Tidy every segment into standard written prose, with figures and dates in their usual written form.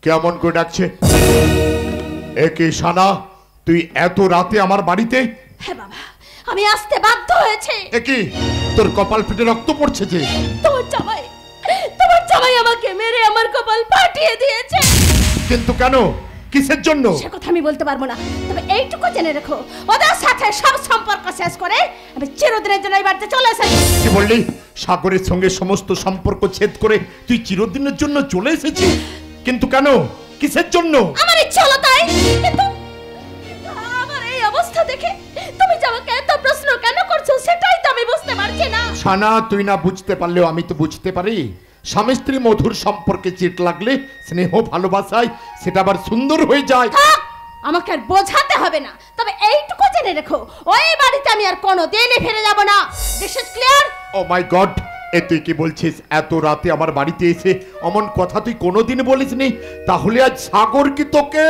কেমন করে ডাকছে? একে সানা, তুই এত রাতে আমার বাড়িতে? হ্যাঁ বাবা, আমি আসতে বাধ্য হয়েছে। একে তোর কপাল ফেটে রক্ত পড়ছে যে? তোমার জামাই আমাকে মেরে আমার কপাল ফাটিয়ে দিয়েছে। কিন্তু কেন, কিসের জন্য? সে কথা আমি বলতে পারবো না, তবে এইটুকু জেনে রেখো, ওদের সাথে সব সম্পর্ক শেষ করে আমি চিরদিনের জন্য এই বাড়িতে চলে এসেছি। কি বললি? সাগরের সঙ্গে সমস্ত সম্পর্ক ছেদ করে তুই চিরদিনের জন্য চলে এসেছিস? কিন্তু কেন, কিসের জন্য? আমার ইচ্ছে হলো তাই, কিন্তু আমার এই অবস্থা দেখে তুমি যে আমাকে এত প্রশ্ন কেন করছো সেটাই তো আমি বুঝতে পারছি না। সানা, তুই না বুঝতে পারলেও আমি তো বুঝতে পারি। স্বামী স্ত্রী মধুর সম্পর্কে চিট লাগলে স্নেহ ভালোবাসায় সেটা আবার সুন্দর হয়ে যায়। আমাকে আর বোঝাতে হবে না, তবে এইটুকু জেনে রেখো, ওই বাড়িতে আমি আর কোনোদিনই ফিরে যাব না। This is clear? Oh my god, এ তুই কি বলছিস? এত রাতে আমার বাড়িতে এসে অমন কথা তুই কোনোদিন বলিসনি। তাহলে আজ সাগর কি তোকে?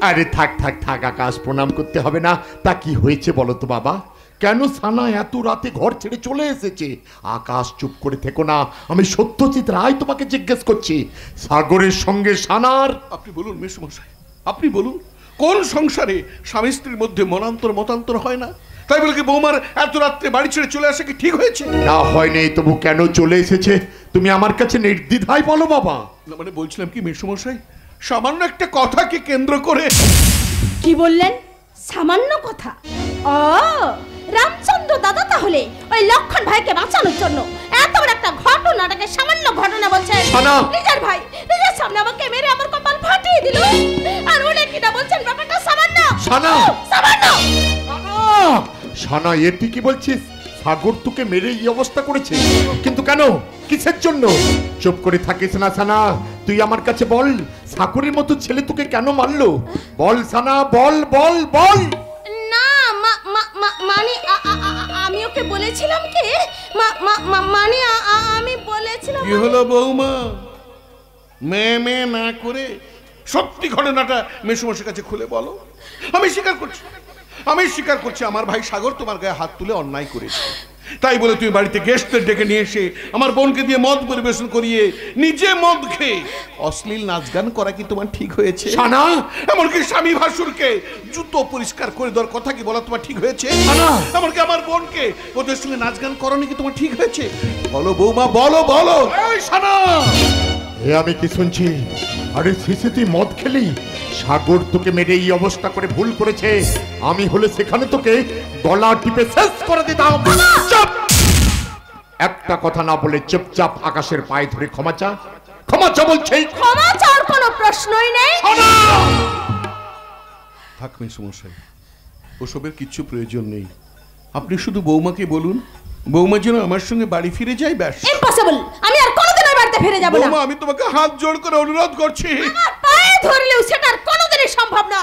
আরে থাক থাক থাক আকাশ, প্রণাম করতে হবে না। তা কি হয়েছে বলো তো বাবা? কেন সানা এত রাতে ঘর ছেড়ে চলে এসেছে? আকাশ, চুপ করে থেকো না, আমি সত্যজিৎ রায় তোমাকে জিজ্ঞেস করছি। সাগরের সঙ্গে সানার? আপনি বলুন মেসোমশাই, আপনি বলুন, কোন সংসারে স্বামী স্ত্রীর মধ্যে মতান্তর হয় না? তাই বলে কি বৌমার এত রাত্রে বাড়ি ছেড়ে চলে আসা কি ঠিক হয়েছে? না হয়নি, তবু কেন চলে এসেছে তুমি আমার কাছে নির্দ্বিধায় বলো বাবা। না মানে বলছিলাম কি মেসোমশাই, সামান্য একটা কথাকে কেন্দ্র করে। কি বললেন? সামান্য কথা? ও রামচন্দ্র দাদা তাহলে ওই লক্ষণ ভাইকে বাঁচানোর জন্য এত বড় একটা ঘটনাটাকে সামান্য ঘটনা বলছেন? নিজের ভাই নিজের সামনে আমাকে মেরে আমার কপাল ফাটিয়ে দিল, আর উনি কিনা বলছেন ব্যাপারটা সামান্য? সানা, সামান্য? সানা, এ তুই কি বলছিস? সাগর তোকে মেরে এই অবস্থা করেছে, কিন্তু কেন, কিসের জন্য? চুপ করে থাকিস না সানা, তুই আমার কাছে বল, সাগরের মতো ছেলে তোকে কেন মারলো? বল সানা, বল বল বল। না মানে আমি ওকে বলেছিলাম কি, মানে আমি বলেছিলাম। কি হলো বৌমা, মেয়ে না করে সত্যি ঘটনাটা মেসোমশাইয়ের কাছে খুলে বলো। আমি স্বীকার করছি আমার ভাই সাগর তোমার গায়ে হাত তুলে অন্যায় করেছে। তাই বলে তুমি বাড়িতে গেস্টদের ডেকে নিয়ে এসে আমার বোনকে দিয়ে মদ পরিবেশন করিয়ে নিজে মদ খেয়ে অশ্লীল নাচ গান করা কি তোমার ঠিক হয়েছে? সানা, এমনকি স্বামী ভাসুরকে জুতো পরিষ্কার করে দেওয়ার কথা কি বলা তোমার ঠিক হয়েছে? এমনকি আমার বোনকে ওদের সঙ্গে নাচ গান করানো কি তোমার ঠিক হয়েছে? বলো বৌমা, বলো বলো। সানা, এ আমি কি শুনছি? আরে শেষে তুই মদ খেলি? সাগর তোকে মেরে এই অবস্থা করে ভুল করেছে, আমি হলে সেখানে তোকে গলা টিপে শেষ করে দিতাম। চুপ! একটা কথা না বলে চুপচাপ আকাশের পায়ে ধরে ক্ষমা চা। ক্ষমা চা বলছি। ক্ষমা চাওয়ার কোনো প্রশ্নই নেই। থাক মেসোমশাই, ওসবের কিচ্ছু প্রয়োজন নেই। আপনি শুধু বৌমাকে বলুন, বৌমা যেন আমার সঙ্গে বাড়ি ফিরে যায়, ব্যাস। ইম্পসিবল, আমি আর কোনোদিন ওই বাড়িতে ফিরে যাব না। বৌমা, আমি তোমাকে হাত জোড় করে অনুরোধ করছি। আমার পায়ে ধরলেও সেটা আর কোনোদিনই সম্ভব না।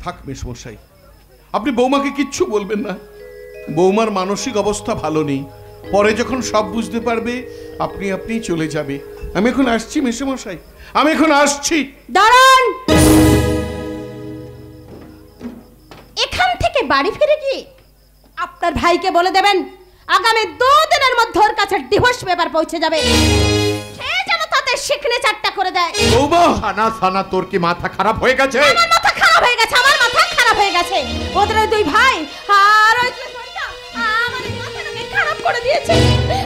থাক মেসোমশাই, আপনি বৌমাকে কিচ্ছু বলবেন না। বৌমার মানসিক অবস্থা ভালো নেই, পরে যখন সব বুঝতে পারবে আপনি চলে যাবে। আমি এখন আসছি মেসোমশাই, আমি এখন আসছি। দাঁড়ান, এখান থেকে বাড়ি ফিরে গিয়ে আপনার ভাইকে বলে দেবেন আগামী 2 দিনের মধ্যে ওর কাছে ডিভোর্স পেপার পৌঁছে যাবে, সে যেন তাতে সিগনেচারটা করে দেয়। বৌমা, সানা সানা, তোর কি মাথা খারাপ হয়ে গেছে? আমার মাথা খারাপ হয়ে গেছে, আমার মাথা খারাপ হয়ে গেছে। ওদের ওই 2 ভাই আর ওই ছেলেটা আমার মাথাটাকে খারাপ করে দিয়েছে,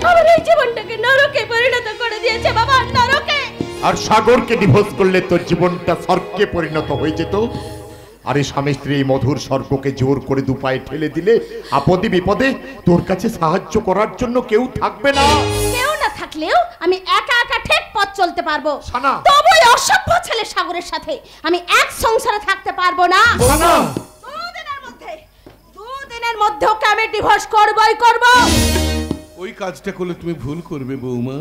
আমার এই জীবনটাকে নরকে পরিণত করে দিয়েছে বাবা, নরকে। আর সাগরকে ডিভোর্স করলে তোর জীবনটা স্বর্গে পরিণত হয়ে যেত। আরে স্বামী স্ত্রী মধুর স্বর্গকে জোর করে দুপায়ে ঠেলে দিলে আপদে বিপদে তোর কাছে সাহায্য করার জন্য কেউ থাকবে না। কেউ না থাকলেও আমি একা একা ঠিক পথ চলতে পারবো। সানা, তবে ওই অসভ্য ছেলে সাগরের সাথে আমি এক সংসারে থাকতে পারবো না। সানা, 2 দিনের মধ্যে ওকে আমি ডিভোর্স করবই করব। ওই কাজটা করলে তুমি ভুল করবে বৌমা।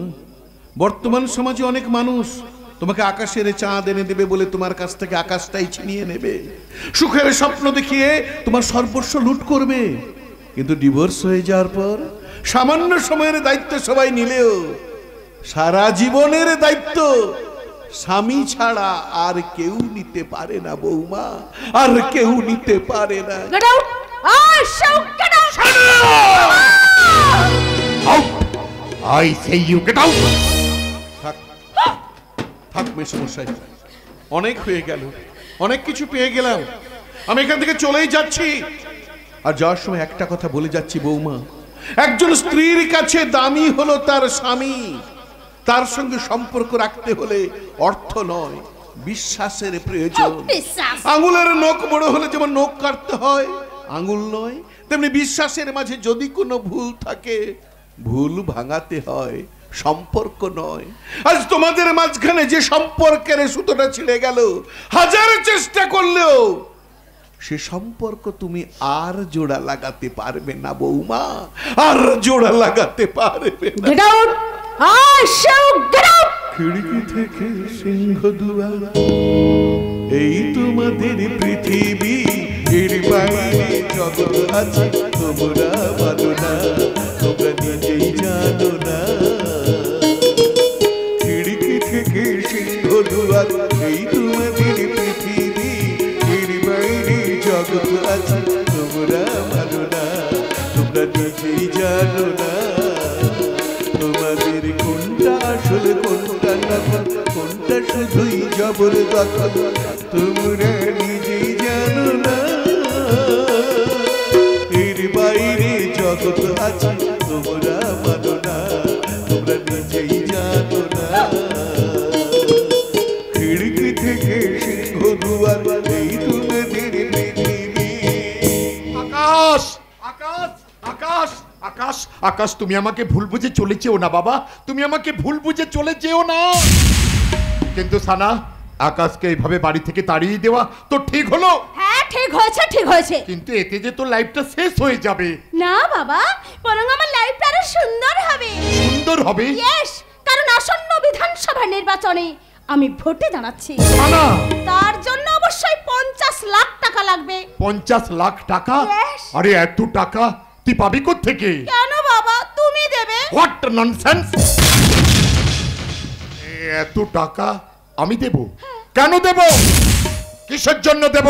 বর্তমান সমাজে অনেক মানুষ তোমাকে আকাশের চাঁদ এনে দেবে বলে তোমার কাছ থেকে আকাশটাই ছিনিয়ে নেবে, সুখের স্বপ্ন দেখিয়ে তোমার সর্বস্ব লুট করবে। কিন্তু ডিভোর্স হয়ে যাওয়ার পর সামান্য সময়ের দায়িত্ব সবাই নিলেও সারা জীবনের দায়িত্ব স্বামী ছাড়া আর কেউ নিতে পারে না বৌমা, আর কেউ নিতে পারে না। Get out! Ah, shout! Get out! Out! I say you get out! থাক থাক মেসমশাই, অনেক হয়ে গেল, অনেক কিছু পেয়ে গেলাম, আমি এখান থেকে চলেই যাচ্ছি। আর যাওয়ার সময় একটা কথা বলে যাচ্ছি বৌমা, একজন স্ত্রীর কাছে দামি হলো তার স্বামী। তার সঙ্গে সম্পর্ক রাখতে হলে অর্থ নয়, বিশ্বাসের প্রয়োজন। বিশ্বাস। আঙুলের নখ বড় হলে যেমন নখ কাটতে হয়, আঙুল নয়, তেমনি বিশ্বাসের মাঝে যদি কোনো ভুল থাকে, ভুল ভাঙাতে হয়, সম্পর্ক নয়। আজ তোমাদের মাঝখানে যে সম্পর্কের সুতোটা ছিঁড়ে গেল, হাজার চেষ্টা করলেও সে সম্পর্ক তুমি আর জোড়া লাগাতে পারবে না বৌমা, আর জোড়া লাগাতে পারবে না। Get out! I shall get out! খিড়কি থেকে সিংহ দুয়ার, এই তোমাদের পৃথিবী, এর বাইরে জগৎ আছে, তোমরা জানো না, তোমরা নিজেই জানো না। খিড়কি থেকে সিংহ দুয়ার, এই তোমাদের পৃথিবী, এর বাইরে জগৎ আছে, তোমরা জানো না, তোমরা নিজেই জানো না। তোমাদের কোনটা আসল কোনটা নকল, কোনটা শুধুই জবরদখল, তোমরা নিজেই জানো না। এর বাইরে জগৎ আছে, তোমরা মানো না, তোমরা নিজেই জানো না। খিড়কি থেকে সিংহ দুয়ার, এই তোমাদের পৃথিবী। আকাশ, আকাশ, আকাশ, আকাশ, আকাশ, তুমি আমাকে ভুল বুঝে চলে যেও না বাবা, তুমি আমাকে ভুল বুঝে চলে যেও না। কিন্তু সানা, আকাশকে এইভাবে বাড়ি থেকে তাড়িয়ে দেওয়া তো ঠিক হলো? হ্যাঁ ঠিক হয়েছে, ঠিক হয়েছে। কিন্তু এতে যে তোর লাইফটা শেষ হয়ে যাবে। না বাবা, বরং আমার লাইফটা আরো সুন্দর হবে। সুন্দর হবে? ইয়েস, কারণ আসন্ন বিধানসভা নির্বাচনে আমি ভোটে দাঁড়াচ্ছি। সানা, তার জন্য অবশ্যই 50 লাখ টাকা লাগবে। 50 লাখ টাকা? Yes. আরে এত টাকা তুই পাবি কোত্থেকে? কেন বাবা, তুমি দেবে? What nonsense! এত টাকা আমি দেব? কেন দেব? কিসের জন্য দেব?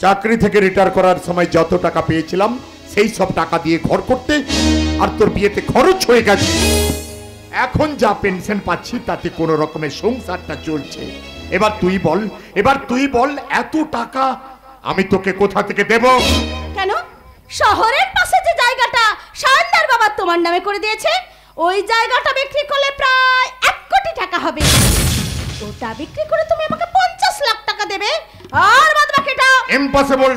চাকরি থেকে রিটায়ার করার সময় যত টাকা পেয়েছিলাম সেই সব টাকা দিয়ে ঘর করতে, আর তোর বিয়েতে খরচ হয়ে গেছে। এখন যা পেনশন পাচ্ছি তাতে কোন রকমের সংসারটা চলছে। এবার তুই বল এত টাকা আমি তোকে কোথা থেকে দেব? কেন? শহরের পাশে যে জায়গাটা সায়নদার বাবা তোমার নামে করে দিয়েছে, ওই জায়গাটা বিক্রি করলে প্রায় 1 কোটি টাকা হবে। ওটা বিক্রি করে তুমি আমাকে 50 লাখ টাকা দেবে, আর বাদ বাকিটা ইম্পসিবল।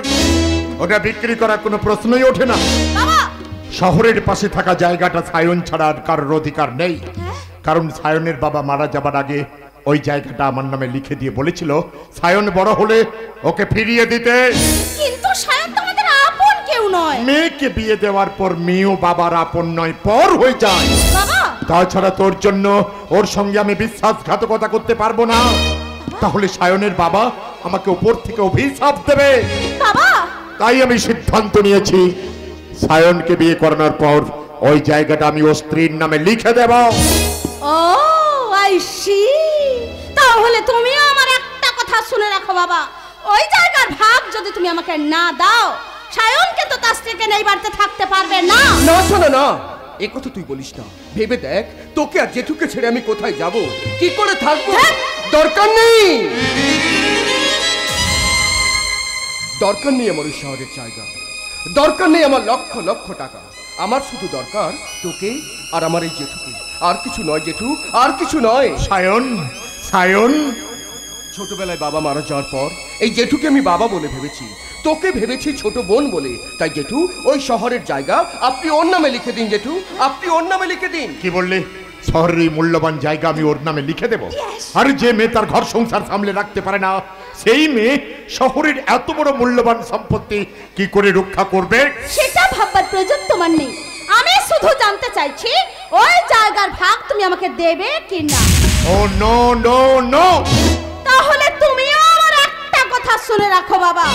ওটা বিক্রি করার কোনো প্রশ্নই ওঠে না। বাবা। শহরের পাশে থাকা জায়গাটা সায়ন ছাড়া আর কারোর অধিকার নেই। কারণ সায়নের বাবা মারা যাবার আগে ওই জায়গাটা আমার নামে লিখে দিয়ে বলেছিল সায়ন বড় হলে ওকে ফিরিয়ে দিতে। কিন্তু সায়ন তো আমাদের আপন কেউ নয়। মেয়েকে বিয়ে দেওয়ার পর মেয়েও বাবার আপন নয়, পর হয়ে যায়। বাবা, তাছাড়া তোর জন্য ওর সঙ্গে আমি বিশ্বাসঘাতকতা করতে পারবো না। তাহলে সায়নের বাবা আমাকে উপর থেকে অভিশাপ দেবে। বাবা, তাই আমি সিদ্ধান্ত নিয়েছি সায়নকে বিয়ে করানোর পর ওই জায়গাটা আমি ওর স্ত্রীর নামে লিখে দেব। ও আই সি। তাহলে তুমি আমার একটা কথা শুনে রাখো বাবা, ওই জায়গার ভাগ যদি তুমি আমাকে না দাও, সায়ন কিন্তু তার স্ত্রীকে নেই বাড়িতে থাকতে পারবে না। না শোনো না, এ কথা তুই বলিস না। ভেবে দেখ, তোকে আর জেঠুকে ছেড়ে আমি কোথায় যাব, কি করে থাকবো? দরকার নেই, দরকার নেই আমার ওই শহরের জায়গা, দরকার নেই আমার লক্ষ লক্ষ টাকা। আমার শুধু দরকার তোকে আর আমার এই জেঠুকে। আর কিছু নয় জেঠু, আর কিছু নয়। সায়ন, সায়ন, ছোটবেলায় বাবা মারা যাওয়ার পর এই জেঠুকে আমি বাবা বলে ভেবেছি, তোকে ভেবেছি ছোট বোন বলে। তাই জেঠু, ওই শহরের জায়গা আপনি ওর নামে লিখে দিন। জেঠু, আপনি ওর নামে লিখে দিন। কি বললে? শহরের এই মূল্যবান জায়গা আমি ওর নামে লিখে দেব? আর যে মেয়ে তার ঘর সংসার সামলে রাখতে পারে না, সেই মেয়ে শহরের এত বড় মূল্যবান সম্পত্তি কি করে রক্ষা করবে? সেটা ভাববার প্রয়োজন তোমার নেই। আমি শুধু জানতে চাইছি ওই জায়গার ভাগ তুমি আমাকে দেবে কি না। ও নো নো নো। তাহলে তুমিও আমার একটা কথা শুনে রাখো বাবা,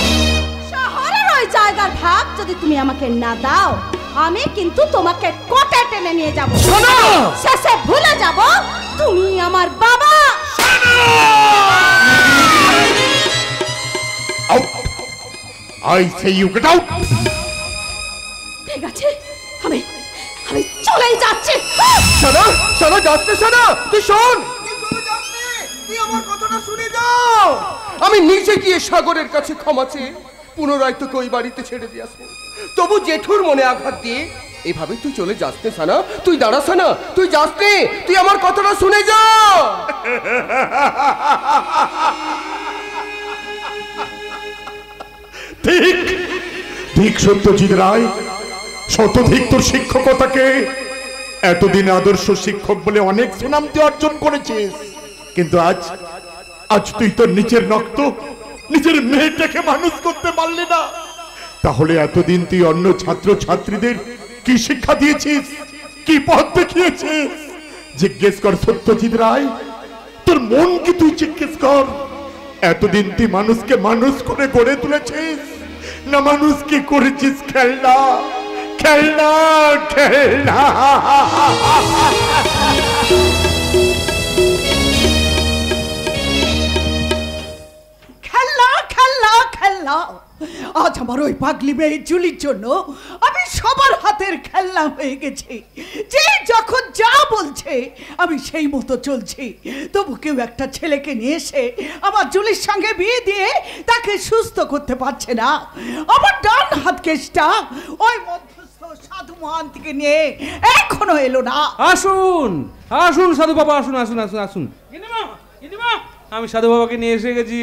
শহরের ওই জায়গার ভাগ যদি তুমি আমাকে না দাও, আমি কিন্তু তোমাকে কোর্টে টেনে নিয়ে যাব। শোনো, শেষে ভুলে যাব তুমি আমার বাবা। Out! I say you get out! ঠিক আছে, আমি চলে চলেই যাচ্ছি। সানা সানা যাচ্ছে সানা, তুই শোন, তুই আমার কথাটা শুনে যাও। আমি নিজে গিয়ে সাগরের কাছে ক্ষমা চেয়ে পুনরায় তোকে ওই বাড়িতে ছেড়ে দিয়ে আসবো। তবু জেঠুর মনে আঘাত দিয়ে এভাবে তুই চলে যাস নে সানা, তুই দাঁড়াস না, তুই যাস নে, তুই আমার কথাটা শুনে যা। ঠিক ঠিক সত্যজিৎ রায়, শতধিক তোর শিক্ষকতাকে। এতদিন আদর্শ শিক্ষক বলে অনেক সুনাম তুই অর্জন করেছিস, কিন্তু আজ আজ তুই তোর নিজের রক্ত, নিজের মেয়েটাকে মানুষ করতে পারলি না। তাহলে এতদিন তুই অন্য ছাত্র ছাত্রীদের কি শিক্ষা দিয়েছিস, কি পথ দেখিয়েছিস? জিজ্ঞেস কর সত্যজিৎ রায়, তোর মন কি তুই জিজ্ঞেস কর। এতদিন তুই মানুষকে মানুষ করে গড়ে তুলেছিস, না মানুষকে করেছিস খেলনা খেলনা খেলনা। খেলনা খেলনা খেলনা, আজ আমার ওই পাগলি মেয়ে জুলির জন্য আমি সবার হাতের খেলনা হয়ে গেছি। যে যখন যা বলছে আমি সেই মতো চলছি। তবু কেউ একটা ছেলেকে নিয়ে এসে আমার জুলির সঙ্গে বিয়ে দিয়ে তাকে সুস্থ করতে পারছে না। আমার ডান হাত কেসটা ওই মধ্যস্থ সাধু মহান থেকে নিয়ে এখনো এলো না। আসুন আসুন সাধু বাবা, আসুন আসুন আসুন আসুন। আমি সাধু বাবাকে নিয়ে এসে গেছি।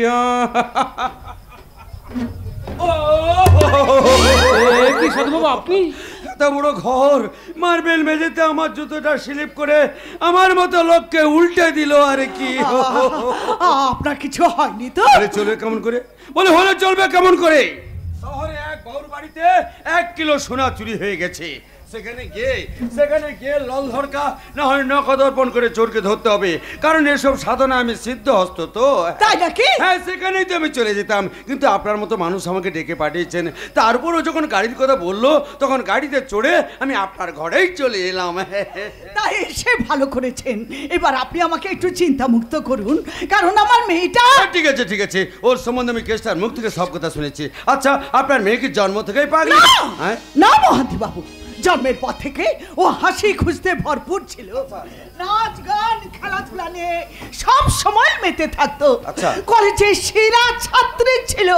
কি সাধু বাবা আপনি? এত বড় ঘর, মার্বেল মেঝেতে আমার জুতোটা স্লিপ করে আমার মতো লোককে উল্টে দিল। আরে কি আপনার কিছু হয়নি তো? আরে চলবে কেমন করে? বলে হলে চলবে কেমন করে? শহরে এক বাউর বাড়িতে 1 কিলো সোনা চুরি হয়ে গেছে। সেখানে গিয়ে লল ধরকা না হয় নগদ অর্পণ করে চোরকে ধরতে হবে, কারণ এসব সাধনা আমি সিদ্ধ হস্ত তো। তাই নাকি? হ্যাঁ, সেখানেই তো আমি চলে যেতাম, কিন্তু আপনার মতো মানুষ আমাকে ডেকে পাঠিয়েছেন। তারপরও যখন গাড়ির কথা বললো তখন গাড়িতে চড়ে আমি আপনার ঘরেই চলে এলাম। তাই এসে ভালো করেছেন। এবার আপনি আমাকে একটু চিন্তা মুক্ত করুন, কারণ আমার মেয়েটা। ঠিক আছে ঠিক আছে, ওর সম্বন্ধে আমি কেষ্টার মুখ থেকে সব কথা শুনেছি। আচ্ছা, আপনার মেয়ে কি জন্ম থেকেই পাগল? হ্যাঁ না মহান্তি বাবু, জন্মের পর থেকে ও হাসি খুঁজতে ভরপুর ছিল। নাচ গান খেলাধুলা নিয়ে সব সময় মেতে থাকতো। কলেজে সেরা ছাত্রী ছিল,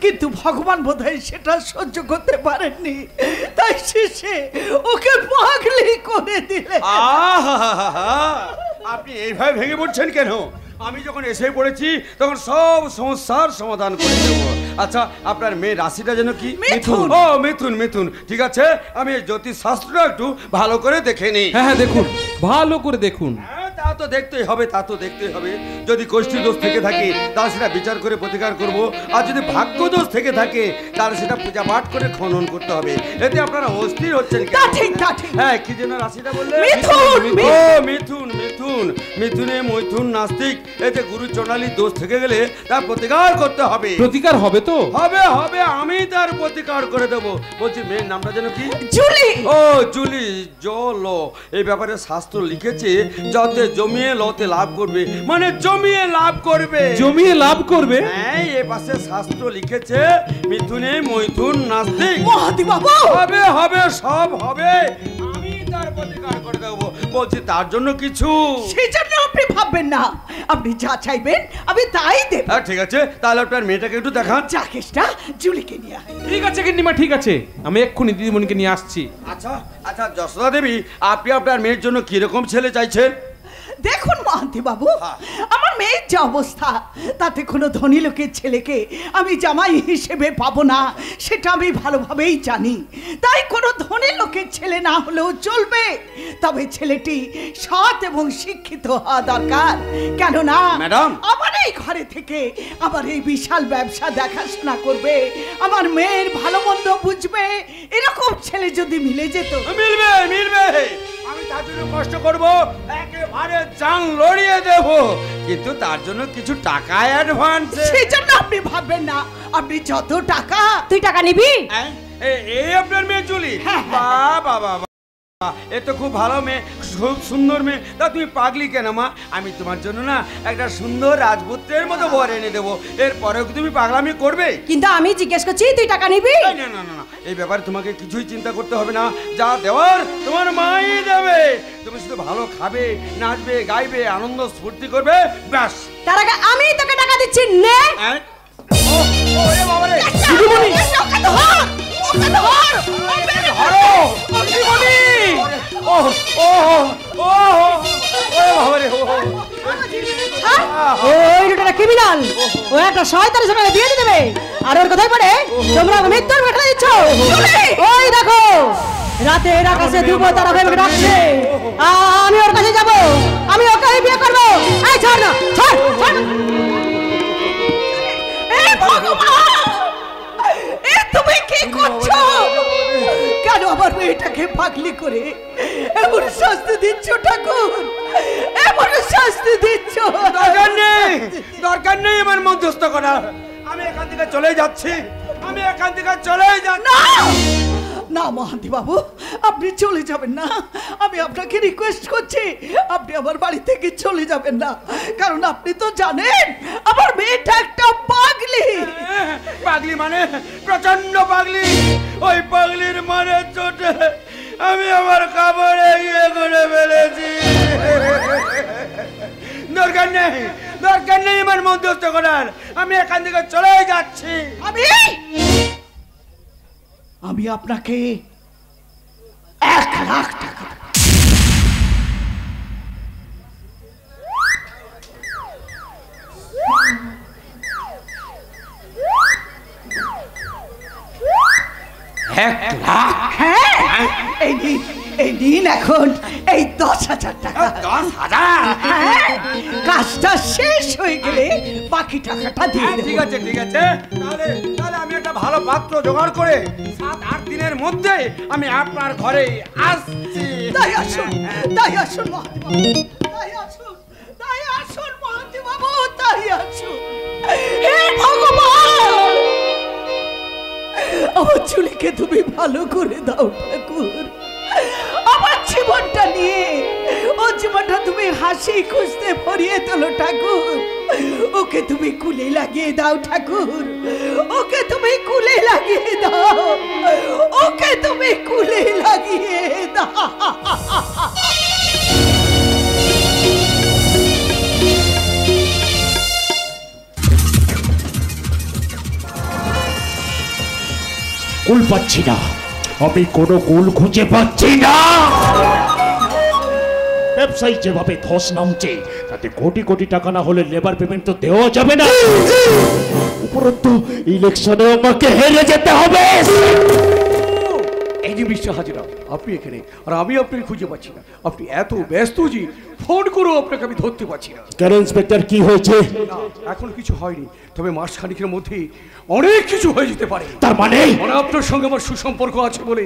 কিন্তু ভগবান বোধহয় সেটা সহ্য করতে পারেননি, তাই শেষে ওকে পাগলি করে দিলে। আপনি এইভাবে ভেঙে পড়ছেন কেন? আমি যখন এসে পড়েছি তখন সব সমস্যার সমাধান করে দেবো। আচ্ছা, আপনার মেয়ের রাশিটা যেন কি? মিথুন। ও মিথুন, মিথুন, ঠিক আছে। আমি জ্যোতিষ শাস্ত্রটা একটু ভালো করে দেখে নিই। হ্যাঁ হ্যাঁ দেখুন, ভালো করে দেখুন। তা তো দেখতেই হবে, তা তো দেখতেই হবে। যদি কোষ্ঠী দোষ থেকে থাকে তাহলে সেটা বিচার করে প্রতিকার করব, আর যদি ভাগ্য দোষ থেকে থাকে তাহলে সেটা পূজা পাঠ করে খনন করতে হবে। এতে আপনারা অস্থির হচ্ছেন কেন? হ্যাঁ, কি যেন রাশিটা বললেন? মিথুন। ও মিথুন, মিথুন, মিথুনে মৈথুন নাস্তিক। এতে গুরু চণ্ডালীর দোষ থেকে গেলে তার প্রতিকার করতে হবে। প্রতিকার হবে তো? হবে হবে, আমি তার প্রতিকার করে দেবো। বলছি মেয়ের নামটা যেন কি? জুলি। ও জুলি, জল। এই ব্যাপারে শাস্ত্র লিখেছে যতে জমিয়ে লতে লাভ করবে, মানে জমিয়ে লাভ করবে। জমিয়ে লাভ করবে? হ্যাঁ, এ পাশে শাস্ত্র লিখেছে মিথুনে মৈথুন নাস্তিক। মহান্তি বাবু, হবে হবে, সব হবে, আমি তার প্রতিকার করে দেবো। বলছি তার জন্য কিছু। সেই জন্য আপনি ভাববেন না, আপনি যা চাইবেন আমি তাই দেব। হ্যাঁ ঠিক আছে, তাহলে আপনার মেয়েটাকে একটু দেখান। যা কেষ্টা, জুলিকে নিয়ে আয়। ঠিক আছে গিন্নিমা, ঠিক আছে, আমি এক্ষুনি দিদিমণিকে নিয়ে আসছি। আচ্ছা আচ্ছা, যশোদা দেবী, আপনি আপনার মেয়ের জন্য কিরকম ছেলে চাইছেন? দেখুন মহান্তি বাবু, আমার মেয়ের যে অবস্থা, তাতে কোনো ধনী লোকের ছেলেকে আমি জামাই হিসেবে পাবো না, সেটা আমি ভালোভাবেই জানি। তাই কোনো ধনী লোকের ছেলে না হলেও চলবে, তবে ছেলেটি সৎ এবং শিক্ষিত হওয়া দরকার। কেননা ম্যাডাম, আমার এই ঘরে থেকে আমার এই বিশাল ব্যবসা দেখাশোনা করবে, আমার মেয়ের ভালো মন্দ বুঝবে, এরকম ছেলে যদি মিলে যেত। মিলবে মিলবে, আমি তার জন্য কষ্ট করবো, একেবারে জান লড়িয়ে দেব, কিন্তু তার জন্য কিছু টাকা অ্যাডভান্স। সেই জন্য আপনি ভাববেন না, আপনি যত টাকা। তুই টাকা নিবি? এই আপনার মেয়ে জুলি? হ্যাঁ, বাবা বাবা, এ তো খুব ভালো মেয়ে, খুব সুন্দর মেয়ে। তা তুমি পাগলি কেন মা? আমি তোমার জন্য না একটা সুন্দর রাজপুত্রের মতো বর এনে দেবো, এরপরেও কি তুমি পাগলামি করবে? কিন্তু আমি জিজ্ঞেস করছি তুই টাকা নিবি? না না না না, এই ব্যাপারে তোমাকে কিছুই চিন্তা করতে হবে না, যা দেওয়ার তোমার মাই দেবে। তুমি শুধু ভালো খাবে, নাচবে, গাইবে, আনন্দ স্ফূর্তি করবে, ব্যাস। তার আগে আমি তোকে টাকা দিচ্ছি, নে। ও ও এ বাবা রে, দিদিমণি ওকে ধর, ওকে ধর, ধরো দিদিমণি। ও ও ও ও বাবা রে, ওই লোকটা ক্রিমিনাল, ও একটা শয়তানের সঙ্গে বিয়ে দিয়ে দেবে। আর ওর কথাই পড়ে তোমরা মৃত্যুর বেটা দিচ্ছ। ওই দেখো রাতের আকাশে দুবো তারা ভেবে ডাকছে, আমি ওর কাছে যাব, আমি ওকে বিয়ে করবো। এই ছাড় না, ছাড় ছাড়। এ ভগবান, এ তুমি কি করছো? কেন আমার মেয়েটাকে পাগলি করে এমন শাস্তি দিচ্ছ ঠাকুর? এমন শাস্তি দিচ্ছ? দরকার নেই, দরকার নেই আমার মধ্যস্থ করার। আমি এখান থেকে চলে যাচ্ছি, আমি এখান থেকে চলে যাচ্ছি। না না মহান্তি বাবু, আপনি চলে যাবেন না। আমি আপনাকে রিকোয়েস্ট করছি, আপনি আমার বাড়ি থেকে চলে যাবেন না, কারণ আপনি তো জানেন আমার মেয়েটা একটা পাগলি। পাগলি মানে প্রচন্ড পাগলি। ওই পাগলির মানে চোটে আমি আমার কাপড়ে গিয়ে করে ফেলেছি। দরকার নেই, দরকার নেই আমার মধ্যস্থ করার। আমি এখান থেকে চলে যাচ্ছি। আমি আপনাকে 1,00,000 টাকা হ্যাঁ, এই নিন এখন এই 10,000 টাকা। 10,000? হ্যাঁ, কাজটা শেষ হয়ে গেলে বাকি টাকাটা দিয়ে দেব। ঠিক আছে ঠিক আছে, তাহলে তাহলে আমি একটা ভালো পাত্র জোগাড় করে 7-8 দিনের মধ্যে আমি আপনার ঘরে আসছি। তাই আসুন, তাই আসুন মহান্তি বাবু, তাই আসুন, তাই আসুন মহান্তি বাবু, তাই আসুন। হে ভগবান, আমার চুলিকে তুমি ভালো করে দাও ঠাকুর। আমার জীবনটা নিয়ে ও জীবনটা তুমি হাসি খুঁজতে ভরিয়ে তোলো ঠাকুর। ওকে তুমি কুলে লাগিয়ে দাও ঠাকুর, ওকে তুমি কুলে লাগিয়ে দাও, ওকে তুমি কুলে লাগিয়ে দাও। কুল পাচ্ছি না, আমি কোনো কুল খুঁজে পাচ্ছি না। ব্যবসায়ী যেভাবে ধস নামছে, তাতে কোটি কোটি টাকা না হলে লেবার পেমেন্ট তো দেওয়া যাবে না। উপরন্তু ইলেকশনে আমাকে হেরে যেতে হবে। এই যে মিস্টার হাজিরা, আপনি এখানে, আর আমি আপনাকে খুঁজে পাচ্ছি না। আপনি এত ব্যস্ত যে ফোন করেও আপনাকে আমি ধরতে পারছি না। কেন ইন্সপেক্টর, কি হয়েছে? না, এখন কিছু হয়নি, তবে মাস খানিকের মধ্যে অনেক কিছু হয়ে যেতে পারে। তার মানে আপনার সঙ্গে আমার সুসম্পর্ক আছে বলে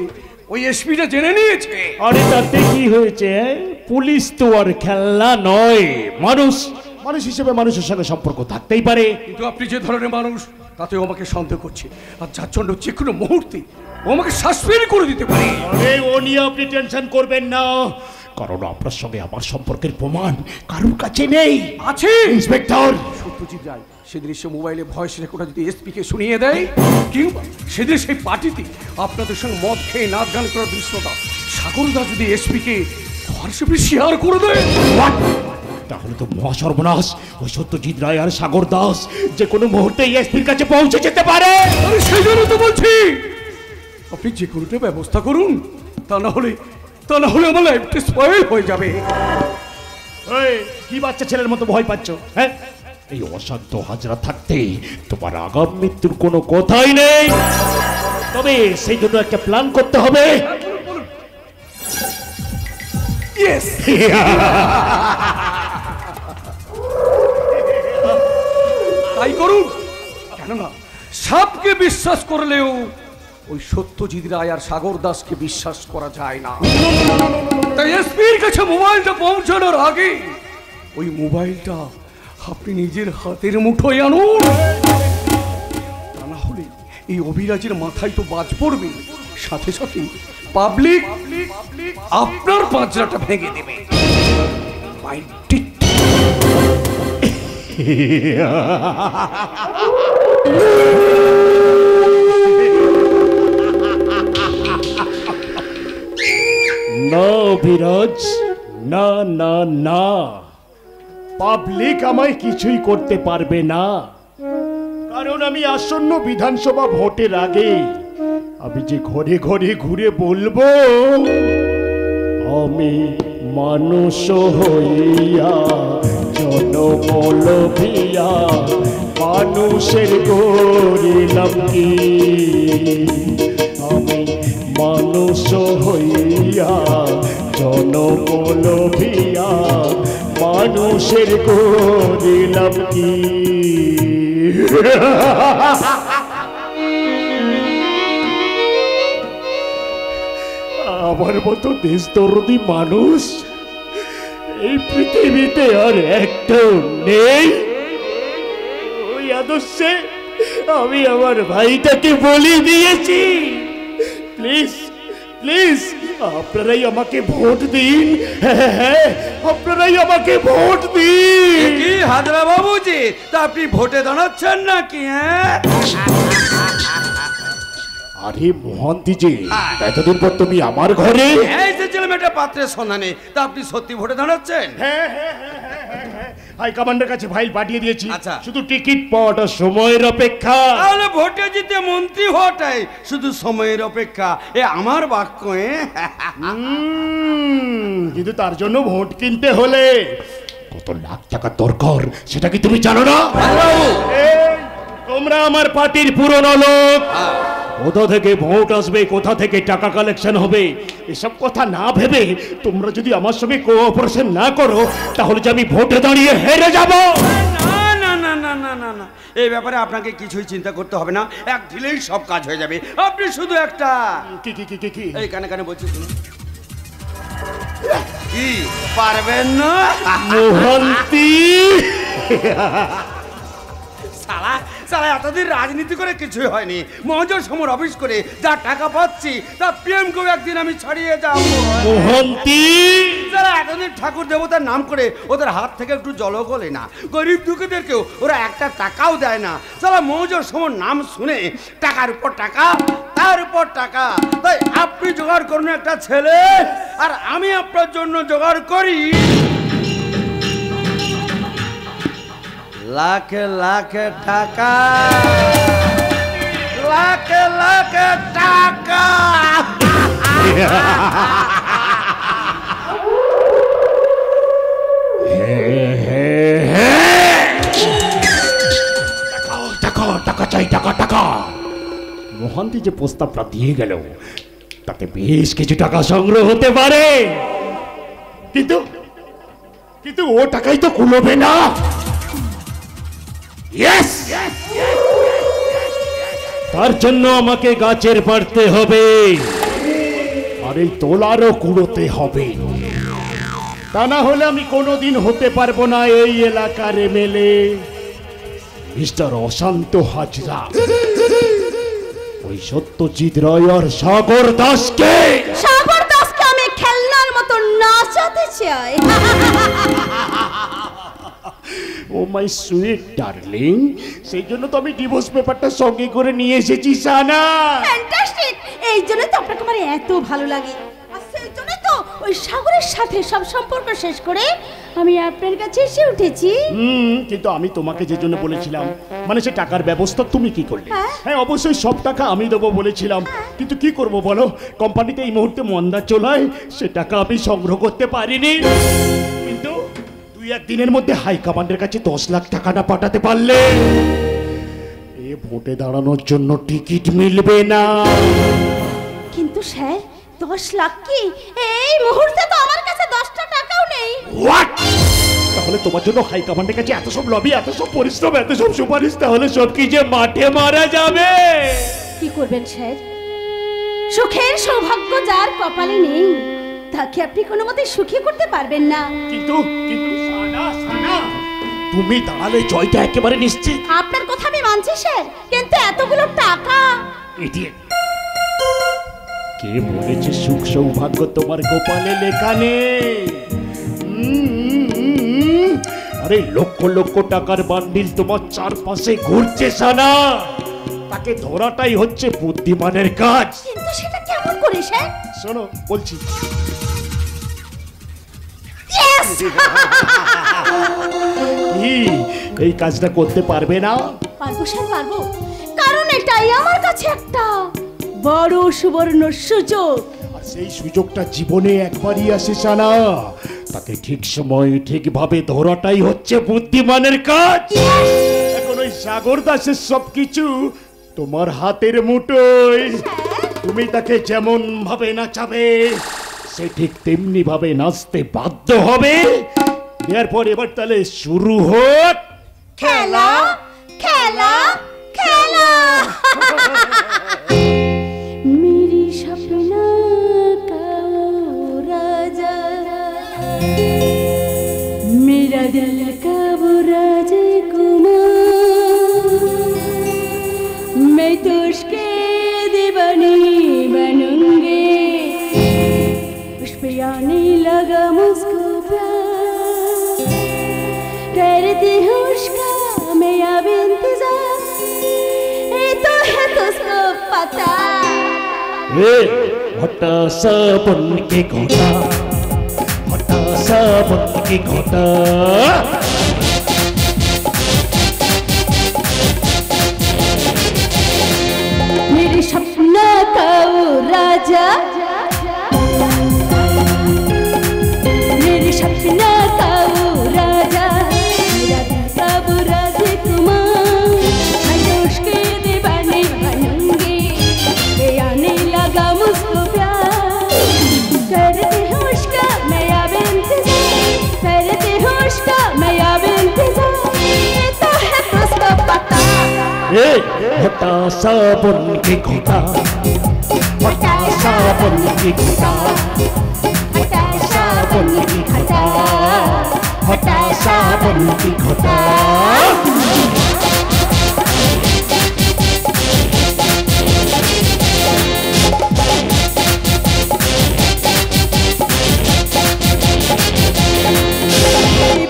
ওই এসপিটা জেনে নিয়েছে। আরে তাতে কি হয়েছে? পুলিশ তো আর খেলনা নয়, মানুষ। মানুষ হিসেবে মানুষের সঙ্গে সম্পর্ক থাকতেই পারে। কিন্তু আপনি যে ধরনের মানুষ, তাতেও আমাকে সন্দেহ করছে, আর যার জন্য যে কোনো মুহূর্তে ও আমাকে সাসপেন্ড করে দিতে পারে। আরে ও নিয়ে আপনি টেনশন করবেন না, কারণ আপনার সঙ্গে আমার সম্পর্কের প্রমাণ কারোর কাছে নেই। আছে ইন্সপেক্টর সত্যজিৎ রায় সেদিন সে মোবাইলে ভয়েস রেকর্ডটা যদি এসপিকে শুনিয়ে দেয়, কিংবা সেদিন সেই পার্টিতে আপনাদের সঙ্গে মদ খেয়ে নাচ গান করার দৃশ্যটা সাগরদা যদি এসপিকে হোয়াটসঅ্যাপে শেয়ার করে দেয়, তাহলে তো মহা সর্বনাশ। ওই সত্যজিৎ রায় আর সাগর দাস যে কোনো মুহূর্তে এসপির কাছে পৌঁছে যেতে পারে। আরে সেই জন্য তো বলছি আপনি যে কোনোটা ব্যবস্থা করুন, তা না হলে আমার লাইফটা স্পয়েল হয়ে যাবে। এই, কি বাচ্চা ছেলের মতো ভয় পাচ্ছ? হ্যাঁ, এই অশান্ত হাজরা থাকতে তোমার আগাম মৃত্যুর কোনো কথাই নেই। তবে সেই জন্য একটা প্ল্যান করতে হবে। ইয়েস, তাই করুন। কেননা সাপকে বিশ্বাস করলেও ওই সত্যজিৎ রায় আর সাগর দাসকে বিশ্বাস করা যায় না। তাই এসপির কাছে মোবাইলটা পৌঁছানোর আগে ওই মোবাইলটা আপনি নিজের হাতের মুঠোয় আনুন। তা না হলে এই অভিরাজের মাথায় তো বাজ পড়বে, সাথে সাথে পাবলিক আপনার পাঁচরাটা ভেঙে দেবে। না বিরাজ, না না না, পাবলিক আমায় কিছুই করতে পারবে না, কারণ আমি আসন্ন বিধানসভা ভোটের আগে আমি যে ঘরে ঘরে ঘুরে বলবো, আমি মানুষ হইয়া জনমলভিয়া মানুষের করিলাম কি, আমি মানুষ হইয়া জনমলভিয়া মানুষের করিলাম কি। আমার মতো দেশদরদি মানুষ এই পৃথিবীতে আর একটাও নেই। ওই আদর্শে আমি আমার ভাইটাকে বলি দিয়েছি। প্লিজ প্লিজ আপনারাই আমাকে ভোট দিন, হ্যাঁ আপনারাই আমাকে ভোট দিন। কি হাজরা বাবুজি, তা আপনি ভোটে দাঁড়াচ্ছেন নাকি? আরে মোহন্তি জি, এতদিন পর তুমি আমার ঘরে এসেছিলাম একটা পাত্রের সন্ধানে, তা আপনি সত্যি ভোটে দাঁড়াচ্ছেন? হাই কমান্ডার কাছে ফাইল পাঠিয়ে দিয়েছি, আচ্ছা। শুধু টিকিট পাওয়াটা সময়ের অপেক্ষা। তাহলে ভোটে জিতে মন্ত্রী হওয়াটাই শুধু সময়ের অপেক্ষা, এ আমার বাক্য। কিন্তু তার জন্য ভোট কিনতে হলে কত লাখ টাকা দরকার সেটা কি তুমি জানো না? তোমরা আমার পার্টির পুরনো লোক, কোথা থেকে ভোট আসবে, কোথা থেকে টাকা কালেকশন হবে, এসব কথা না ভেবে তোমরা যদি আমার সঙ্গে কোঅপারেশন না করো তাহলে যে আমি ভোটে দাঁড়িয়ে হেরে যাব। না না না না না না না, এই ব্যাপারে আপনাকে কিছুই চিন্তা করতে হবে না, এক ঢিলেই সব কাজ হয়ে যাবে। আপনি শুধু একটা কি কি কি কি কি এই কানে কানে বলছি, শুনুন। কি পারবেন না? মোহন্তি সালা সালা এতদিন রাজনীতি করে কিছুই হয়নি, মহাজন সমর অফিস করে যা টাকা পাচ্ছি তা প্রিয়মকেও একদিন আমি ছাড়িয়ে যাব। মোহন্তি যারা এতদিন ঠাকুর দেবতার নাম করে ওদের হাত থেকে একটু জলও গলে না, গরিব দুঃখীদেরকেও ওরা একটা টাকাও দেয় না। যারা মহাজন সমর নাম শুনে টাকার উপর টাকা, তার উপর টাকা। তাই আপনি জোগাড় করুন একটা ছেলে, আর আমি আপনার জন্য জোগাড় করি লাখে লাখে টাকা, লাখে লাখে টাকা। টাকা টাকা চাই, টাকা টাকা। মোহন্তি যে প্রস্তাবটা দিয়ে গেল তাতে বেশ কিছু টাকা সংগ্রহ হতে পারে, কিন্তু কিন্তু ও টাকাই তো কুলোবে না। Yes! তার জন্য আমাকে গাছের পাড়তে হবে, আর এই তোলারও কুড়োতে হবে, তা না হলে আমি কোনোদিন হতে পারবো না এই এলাকার এমএলএ। মিস্টার অশান্ত হাজরা ওই সত্যজিৎ রায় আর সাগর দাসকে আমি খেলনার মতো নাচাতে চাই। ও মাই সুইট ডার্লিং, সেই জন্য তো আমি ডিভোর্স পেপারটা সঙ্গে করে নিয়ে এসেছি সানা। ফ্যান্টাস্টিক, এই জন্য তো আপনাকে আমার এত ভালো লাগে, আর সেই জন্য তো ওই সাগরের সাথে সব সম্পর্ক শেষ করে আমি আপনার কাছে এসে উঠেছি। কিন্তু আমি তোমাকে যে জন্য বলেছিলাম, মানে সে টাকার ব্যবস্থা তুমি কি করলে? হ্যাঁ অবশ্যই সব টাকা আমি দেবো বলেছিলাম, কিন্তু কি করব বলো, কোম্পানিতে এই মুহূর্তে মন্দা চলায় সে টাকা আমি সংগ্রহ করতে পারিনি। কিন্তু তুই একদিনের মধ্যে হাই কমান্ডের কাছে 10 লাখ টাকাটা পাঠাতে পারলে এ ভোটে দাঁড়ানোর জন্য টিকিট মিলবে না। কিন্তু স্যার 10 লাখ কি? এই মুহূর্তে তো আমার কাছে 10টা টাকাও নেই। হোয়াট? তাহলে তোমার জন্য হাই কমান্ডের কাছে এত সব লবি, এত সব পরিশ্রম, এত সব সুপারিশ, তাহলে সব কি যে মাঠে মারা যাবে? কি করবেন স্যার? সুখের সৌভাগ্য যার কপালে নেই তাকে আপনি কোনো মতে সুখী করতে পারবেন না। কিন্তু কিন্তু সানা সানা, তুমি দাঁড়ালে জয়টা একেবারে নিশ্চিত। আপনার কথা আমি মানছি স্যার, কিন্তু এতগুলো টাকা। ইডিয়েট। কে বলেছে সুখ সৌভাগ্য তোমার কপালে লেখা নেই? আরে লক্ষ লক্ষ টাকার বান্ডিল তোমার চারপাশে ঘুরছে সানা, তাকে ধরাটাই হচ্ছে বুদ্ধিমানের কাজ। কিন্তু সেটা কেমন করে স্যার? শোনো বলছি, কি এই কাজটা করতে পারবে না? পারবো স্যার, পারবো, কারণ এটাই আমার কাছে একটা বড় সুবর্ণ সুযোগ। আর সেই সুযোগটা জীবনে একবারই আসে সানা, তাকে ঠিক সময়ে ঠিকভাবে ধরাটাই হচ্ছে বুদ্ধিমানের কাজ। এখন ওই সাগর দাসের সবকিছু তোমার হাতের মুঠোয়। তুমি তাকে যেমন ভাবে নাচাবে, সে ঠিক তেমনি ভাবে নাচতে বাধ্য হবে। এরপর এবার তাহলে শুরু হোক খেলা খেলা খেলা। मेरी सपना का वो राजा, मेरा दिल का वो राजकुमार, मैं तो उसके दीवानी बनूंगी, उस पे आने लगा मुझको प्यार, करती हूँ उसका मैं अब इंतजार, ये तो है तुझको पता। घटा सा बन के घोटा, घटा सा बन के घोटा। मेरे सपना का वो राजा, मेरे सपना का वो राजा, मेरा दिल का वो राजकुमार, मैं उसके दीवानी बनूंगी, ये आने लगा मुझको प्यार, करती हूँ उसका मैं अब इंतजार, करती हूँ उसका मैं अब इंतजार, ये तो है तुझको पता। घटा सा बन के घोटा, घटा सा बन के घोटा, घटा सा बन के घोटा, घटा सा बन के घोटा।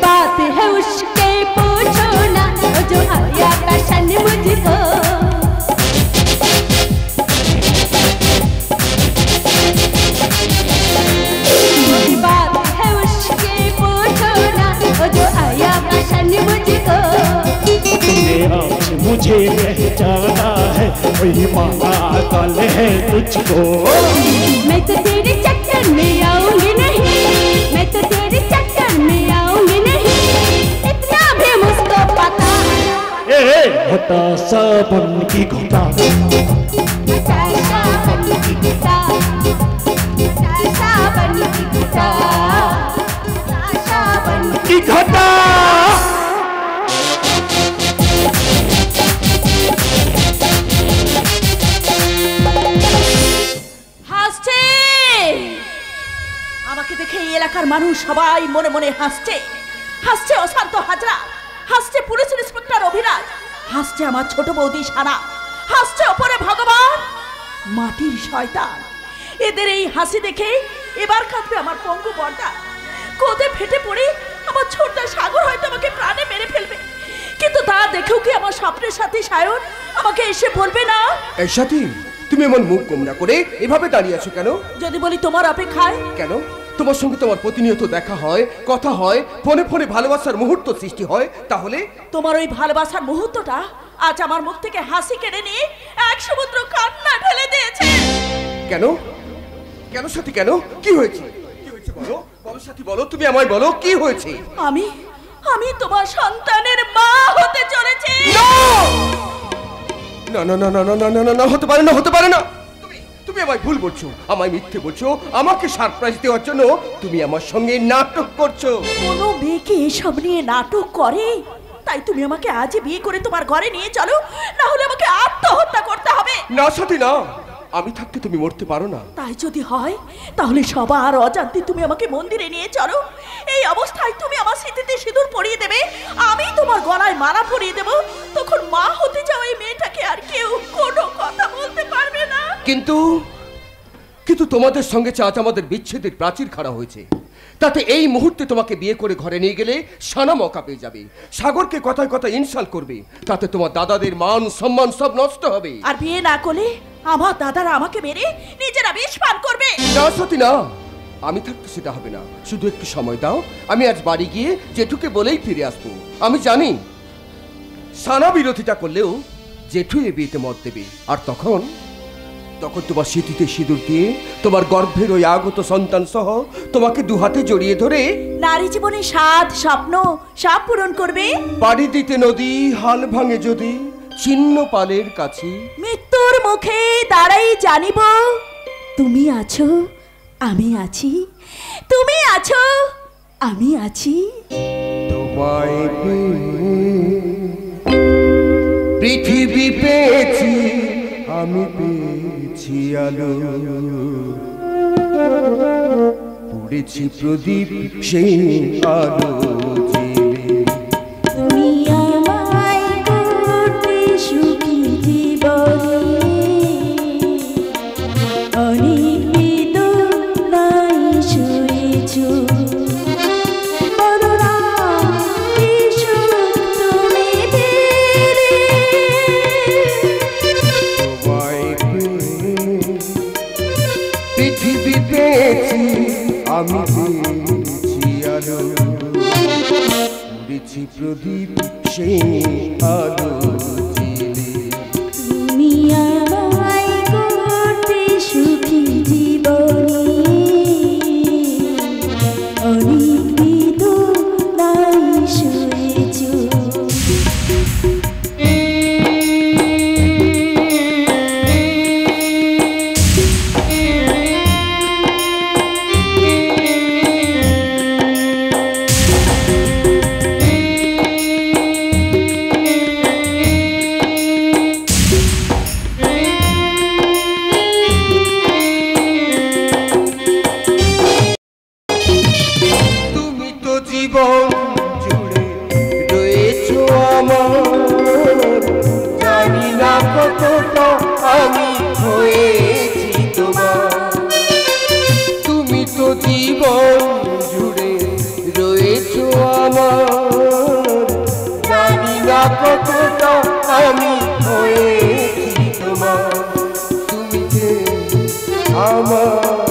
बात है उसके पूछो ना, जो आया कशन मुझको, बात है उसके पूछो ना, जो आया कशन मुझको, तुमने आज मुझे पहचाना है, वही महाकाल है तुझको। मैं तो तेरे चक्कर में आऊंगी नहीं, मैं तो तेरे चक्कर में आऊंगी नहीं, इतना भी मुझको पता। घटा सा बन की घोटा, घटा सा बन की घटा, घटा सा बन की घटा, घटा सा बन की घोटा। হাসছে আমাকে দেখে এই এলাকার মানুষ সবাই মনে মনে হাসছে, হাসছে অশান্ত হাজরা, হাসছে পুলিশ ইন্সপেক্টর অভিরাজ, হাসছে আমার ছোট বৌদি সারা, হাসছে ওপরে ভগবান, মাটির শয়তান। এদের এই হাসি দেখে এবার কাঁদবে আমার পঙ্গু বর্দা, কোদে ফেটে পড়ে আমার ছোট্ট সাগর হয়তো আমাকে প্রাণে মেরে ফেলবে, কিন্তু তা দেখেও কি আমার স্বপ্নের সাথী সায়ন আমাকে এসে বলবে না? এই সাথী, তুমি এমন মুখ গোমরা করে এভাবে দাঁড়িয়ে আছো কেন? যদি বলি তোমার অপেক্ষায়। কেন? তোমার সঙ্গে তোমার প্রতিনিয়ত দেখা হয়, কথা হয়, ফোনে ফোনে ভালোবাসার মুহূর্ত সৃষ্টি হয়, তাহলে তোমার ওই ভালোবাসার মুহূর্তটা আজ আমার মুখ থেকে হাসি কেড়ে নিয়ে এক সমুদ্র কান্না ঢেলে দিয়েছে। কেন? কেন সাথী, কেন? কি হয়েছে? কি হয়েছে বলো, বলো সাথী, বলো, তুমি আমায় বলো কি হয়েছে। আমি আমি তোমার সন্তানের মা হতে চলেছি। না না না না না না না না না, হতে পারে না, হতে পারে না। তুমি আমায় ভুল বলছো, আমায় মিথ্যে বলছো, আমাকে সারপ্রাইজ দেওয়ার জন্য তুমি আমার সঙ্গে নাটক করছো। কোনো মেয়েকে এসব নিয়ে নাটক করে? তাই তুমি আমাকে আজই বিয়ে করে তোমার ঘরে নিয়ে চলো, না হলে আমাকে আত্মহত্যা করতে হবে। না সাথী না, আমি থাকতে তুমি মরতে পারো না। তাই যদি হয় তাহলে সবার অজান্তে তুমি আমাকে মন্দিরে নিয়ে চলো, এই অবস্থায় তুমি আমার স্মৃতিতে সিঁদুর পরিয়ে দেবে, আমি তোমার গলায় মালা পরিয়ে দেব, তখন মা হতে যাওয়া এই মেয়েটাকে আর কেউ কোনো কথা বলতে পারবে না। কিন্তু কিন্তু তোমাদের সঙ্গে আজ আমাদের বিচ্ছেদের প্রাচীর খাড়া হয়েছে, তাতে এই মুহূর্তে তোমাকে বিয়ে করে ঘরে নিয়ে গেলে সানা মৌকা পেয়ে যাবে, সাগরকে কথায় কথায় ইনসাল্ট করবে, তাতে তোমার দাদাদের মান সম্মান সব নষ্ট হবে। আর বিয়ে না করলে আমার দাদারা আমাকে মেরে নিজেরা বিষ পান করবে। না সতী না, আমি থাকতে সেটা হবে না। শুধু একটু সময় দাও, আমি আজ বাড়ি গিয়ে জেঠুকে বলেই ফিরে আসবো। আমি জানি সানা বিরোধিতা করলেও জেঠু এ বিয়েতে মত দেবে, আর তখন তোমার স্মৃতিতে সিঁদুর দিয়ে তোমার গর্ভের ওই আগত সন্তান সহ তোমাকে দুহাতে জড়িয়ে ধরে নারী জীবনে সাধ স্বপ্ন সব পূরণ করবে। বাড়ি দিতে নদী হাল ভাঙে যদি ছিন্ন পালের কাছে, মৃত্যুর মুখে দাঁড়াই জানিব তুমি আছো আমি আছি, তুমি আছো আমি আছি। তোমায় পৃথিবী পেয়েছি, আমি পেয়েছি আলো, পড়েছি প্রদীপ সেই আলো জেলে। তুমি আমায় করতে সুখী জীবনে, অনেক বেদনায় শুয়েছো, পৃথিবী পেয়েছি আমি পেয়েছি আলো, পড়েছি প্রদীপ সেই আলো জেলে। তুমি আমায় করতে সুখী জীবনে, অনেক বেদনায় শুয়েছো। জীবন জুড়ে রয়েছো আমার, জানি না কতটা আমি হয়েছি তোমার। তুমি তো জীবন জুড়ে রয়েছো আমার, জানি না কতটা আমি হয়েছি তোমার। তুমি যে আমার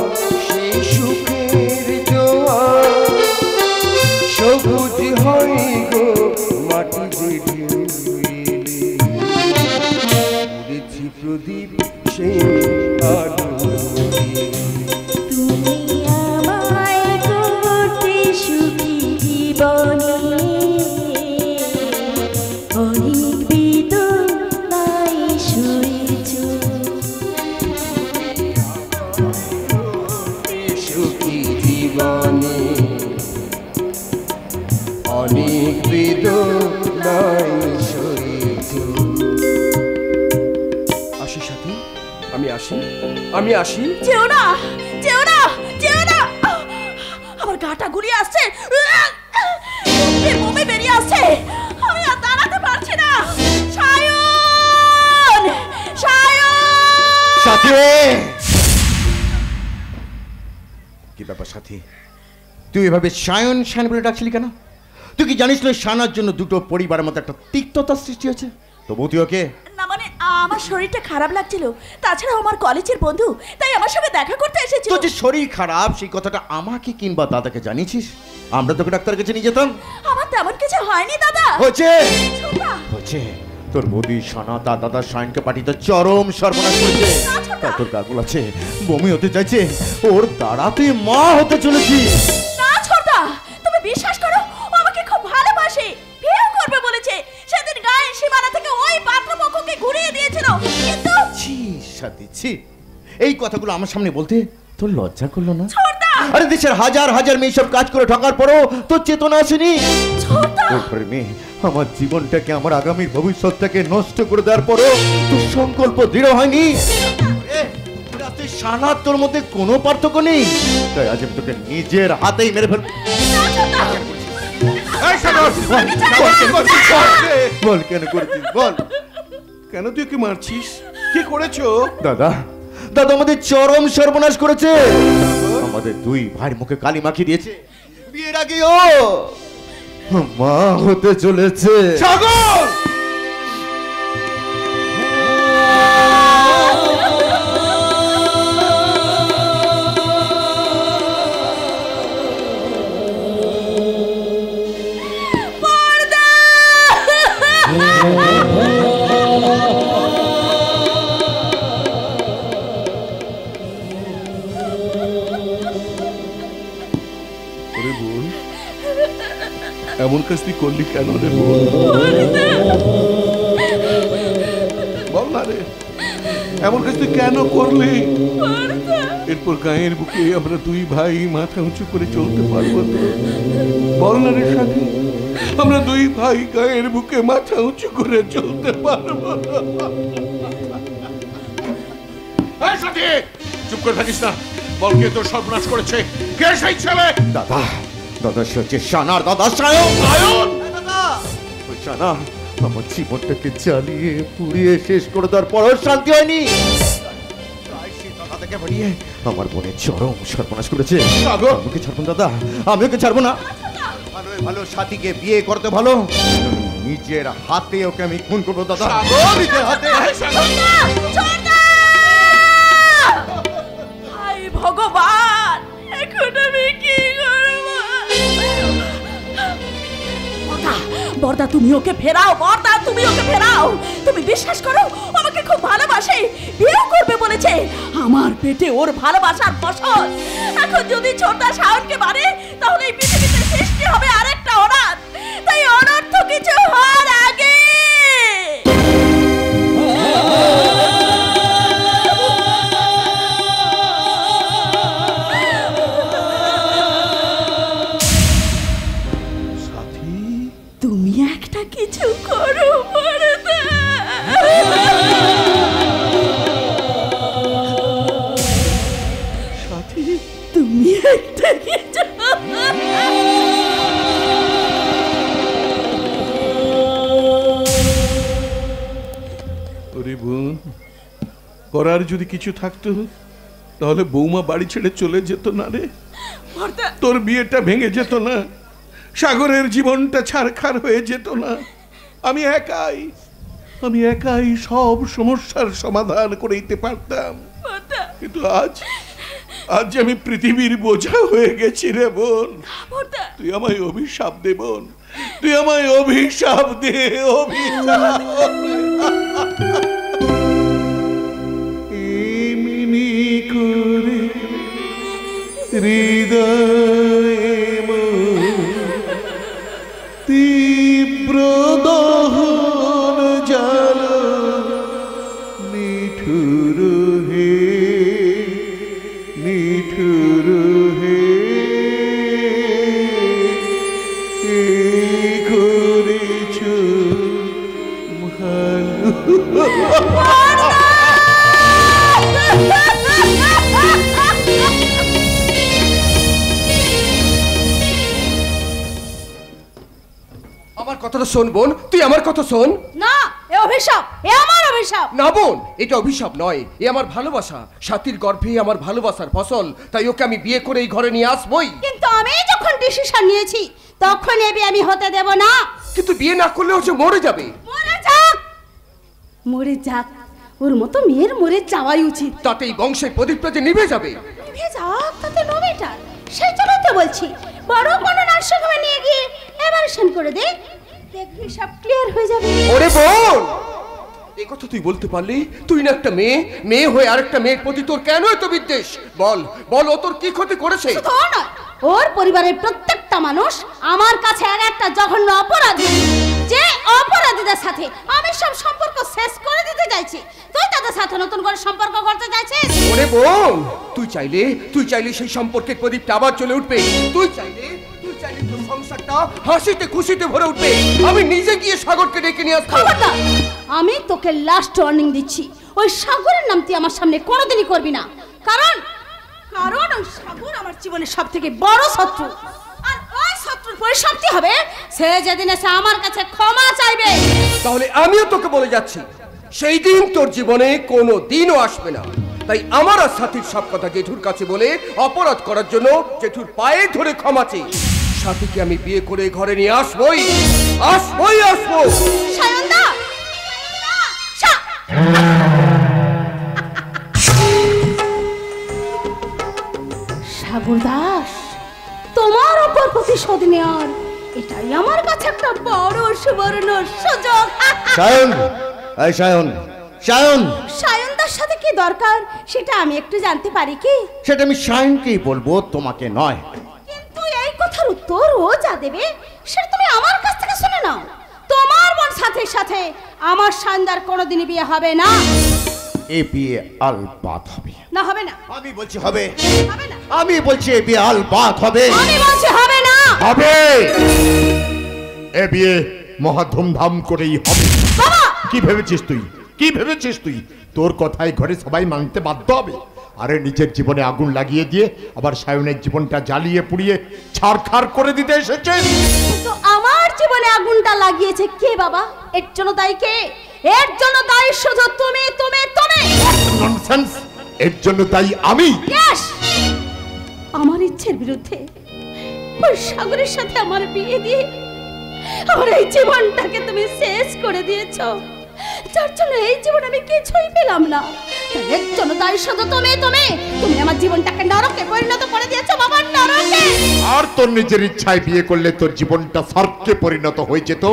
সেই সুখের জোয়ার, সবুজ হয় গো মাটি পড়েছি প্রদীপ সেই আলো। তুমি আমায় করতে সুখী জীবনে, অনেক বেদনায় শুয়েছো। সুখী জীবনে অনেক বেদনায় শুয়েছো। আসি সাথী, আমি আসি, আমি আসি। যেও না, যেও না, যেও না, আমার গাটা গুলিয়ে আসছে, বমি বেরিয়ে আসছে, আমি আর দাঁড়াতে পারছি না। সায়ন, সায়ন। সাথী! কি ব্যাপার সাথী, তুই এভাবে সায়ন সায়ন বলে ডাকছিলি কেন? তুই কি জানিস না সানার জন্য দুটো পরিবারের মধ্যে একটা তিক্ততার সৃষ্টি হয়েছে? তবু তুই ওকে না মানে আমার শরীরটা খারাপ লাগছিল, তাছাড়া আমার কলেজের বন্ধু, তাই আমার সঙ্গে দেখা করতে এসেছিল। তোর যে শরীর খারাপ সেই কথাটা আমাকে কিংবা দাদাকে জানিয়েছিস? আমরা তোকে ডাক্তারের কাছে নিয়ে যেতাম। আমার তেমন কিছু হয়নি দাদা। হয়েছে ছোটা, হয়েছে, তোর মোদি সানা তার দাদা সায়নকে পাঠিয়ে চরম সর্বনাশ করেছে। তা তোর গাগুল আছে, বমি হতে চাইছে, ওর দ্বারা তুই মা হতে চলেছিস। না ছোটা, তুমি বিশ্বাস করো, ও আমাকে খুব ভালোবাসে, বিয়ে করবে বলেছে। সেদিন গায়ের সীমানা থেকে ওই পাত্রপক্ষকে ঘুরিয়ে দিয়েছিল, কিন্তু ছি সাথী ছি, এই কথাগুলো আমার সামনে বলতে তোর লজ্জা করলো না? ছোটা, আরে দেশের হাজার হাজার মেয়ে সব কাজ করে ঠকার পরও তোর চেতনা আসেনি। ছোটা, তোর প্রেমে আমার জীবনটাকে, আমার আগামীর ভবিষ্যৎটাকে নষ্ট করে দেওয়ার পরও তোর সংকল্প দৃঢ় হয়নি। রাতে সানা তোর মধ্যে কোনো পার্থক্য নেই, তাই আজ আমি তোকে নিজের হাতেই মেরে ফেলবো। বল কেন করেছিস, বল কেন তুই ওকে মারছিস? কি করেছো? দাদা, দাদু আমাদের চরম সর্বনাশ করেছে। আমাদের দুই ভাইয়ের মুখে কালি মাখিয়ে দিয়েছে। বিয়ের আগে ও মা হতে চলেছে। সাগর! এমন কাজ তুই করলি কেন রে? বল না রে, এমন কাজ তুই কেন করলি? এরপর গায়ের বুকে আমরা দুই ভাই মাথা উঁচু করে চলতে পারবো তো? বল না রে সাথী, আমরা দুই ভাই গায়ের বুকে মাথা উঁচু করে চলতে পারবো? সাথী চুপ করে থাকিস না, বল কে তোর সর্বনাশ করেছে? কে সেই ছেলে? দাদা, দাদা সে হচ্ছে সানার দাদা সায়ন। সানা আমার জীবনটাকে জ্বালিয়ে পুড়িয়ে শেষ করে দেওয়ার পরও শান্তি হয়নি। দাদাকে বাড়িয়ে আমার বোনের চরম সর্বনাশ করেছে। আমাকে ছাড়বো দাদা, আমি ওকে ছাড়বো না। ভালো ভালো সাথীকে বিয়ে করতে ভালো, নিজের হাতে ওকে আমি খুন করবো দাদা, নিজের হাতে। ভগবান, এখন আমি কি করব? বর্দা তুমি ওকে ফেরাও, বর্দা তুমি ওকে ফেরাও। তুমি বিশ্বাস করো আমাকে খুব ভালোবাসে, বিয়ে করবে বলেছে। আমার পেটে ওর ভালোবাসার ফসল। এখন যদি ছোটদা শাওনকে মারে তাহলে এই পৃথিবীতে সৃষ্টি হবে আরেকটা অনাথ। তাই অনর্থ কিছু হওয়ার আগে তুমি একটা কিছু করো বর্দা। সাথী তুমি একটা কিছু। ওরে বোন, করার যদি কিছু থাকতো তাহলে বৌমা বাড়ি ছেড়ে চলে যেত না রে? তোর বিয়েটা ভেঙে যেত না, সাগরের জীবনটা ছারখার হয়ে যেত না। আমি একাই সব সমস্যার সমাধান করে দিতে পারতাম। কিন্তু আজ আমি পৃথিবীর বোঝা হয়ে গেছি রে বোন। তুই আমায় অভিশাপ দে বোন, তুই আমায় অভিশাপ দে, অভিশাপ। এমনি করে হৃদয়ে তীব্র দহন জাল নিঠুর হে, নিঠুর হে, করেছ ভালো। আমার কথাটা শোন বোন, তুই আমার কথা শোন। না, এ অভিশাপ, এ আমার অভিশাপ। না বোন, এটা অভিশাপ নয়, এ আমার ভালোবাসা। সাথীর গর্ভে আমার ভালোবাসার ফসল, তাই ওকে আমি বিয়ে করে এই ঘরে নিয়ে আসবই। কিন্তু আমি যখন ডিসিশন নিয়েছি তখন এ বিয়ে আমি হতে দেব না। কিন্তু বিয়ে না করলে ও যে মরে যাবে। মরে যাক, মরে যাক, ওর মতো মেয়ের মরে যাওয়াই উচিত। তাতে এই বংশের প্রদীপটা যে নিভে যাবে। নিভে যাক, তাতে নো বেটার। সেই জন্যই তো বলছি বড় কোনো নার্সিংহোমে নিয়ে গিয়ে এভালুয়েশন করে দে, দেখবি সব ক্লিয়ার হয়ে যাবে। ওরে বোন, এই কথা তুই বলতে পারলি? তুই না একটা মেয়ে, মেয়ে হয়ে আরেকটা মেয়ের প্রতি তোর কেন এত বিদ্বেষ? বল বল, ও তোর কি ক্ষতি করেছে? শুধু ও নয়, ওর পরিবারের প্রত্যেকটা মানুষ আমার কাছে এক একটা জঘন্য অপরাধী। যে অপরাধীদের সাথে আমি সব সম্পর্ক শেষ করে দিতে চাইছি, তুই তাদের সাথে নতুন করে সম্পর্ক করতে চাইছিস। ওরে বোন, তুই চাইলে সেই সম্পর্কের প্রদীপটা আবার চলে উঠবে। তুই চাইলে তোর সংসারটা হাসিতে খুশিতে ভরে উঠবে। আমি নিজে গিয়ে সাগরকে ডেকে নিয়ে আসবো। খবরদার, আমি তোকে লাস্ট ওয়ার্নিং দিচ্ছি, ওই সাগরের নাম তুই আমার সামনে কোনোদিনই করবি না। কারণ ওই সাগর আমার জীবনের সব থেকে বড় শত্রু। আর ওই শত্রুর পরিসমাপ্তি হবে সে যেদিন এসে আমার কাছে ক্ষমা চাইবে। তাহলে আমিও তোকে বলে যাচ্ছি, সেই দিন তোর জীবনে কোনো দিনও আসবে না। তাই আমার আর সাথীর সব কথা জেঠুর কাছে বলে অপরাধ করার জন্য জেঠুর পায়ে ধরে ক্ষমা চেয়ে সাথীকে আমি বিয়ে করে ঘরে নিয়ে আসবই। সায়নদা, সাগর দাস, তোমার উপর প্রতিশোধ নেওয়ার এটাই আমার কাছে একটা বড় সুবর্ণ সুযোগ। সায়নদার সাথে কি দরকার সেটা আমি একটু জানতে পারি কি? সেটা আমি সায়নকেই বলবো, তোমাকে নয়। কিন্তু এই কথার উত্তর ও যা দেবে সেটা তুমি আমার কাছ থেকে শুনে নাও। তোমার বোন সাথের সাথে আমার সায়নদার কোনোদিনই বিয়ে হবে না। এ বিয়ে আলবাত হবে না? হবে না? আমি বলছি হবে। হবে না? আমি বলছি এ বিয়ে আলবাত হবে। আমি বলছি হবে না। হবে। এ বিয়ে মহা ধুমধাম করেই হবে। বাবা, কি ভেবেছিস তুই? তোর কথাই ঘরে সবাই মানতে বাধ্য হবে। আরে নিজের জীবনে আগুন লাগিয়ে দিয়ে আবার সায়নের জীবনটা জ্বালিয়ে পুড়িয়ে ছারখার করে দিতে এসেছেন। তো আমার জীবনে আগুনটা লাগিয়েছে কে বাবা? এর জন্য দায়ী কে? এর জন্য দায়ী শুধু তুমি। ননসেন্স! এর জন্য দায়ী আমি। ইয়েস! আমার ইচ্ছের বিরুদ্ধে ওই সাগরের সাথে আমার বিয়ে দিয়ে আমার এই জীবনটাকে তুমি শেষ করে দিয়েছো, যার জন্য এই জীবন আমি কিছুই পেলাম না। এর জন্য দায়ী শুধু তুমি। আমার জীবনটাকে নরকে পরিণত করে দিয়েছো বাবা, নরকে। আর তোর নিজের ইচ্ছায় বিয়ে করলে তোর জীবনটা স্বর্গে পরিণত হয়ে যেত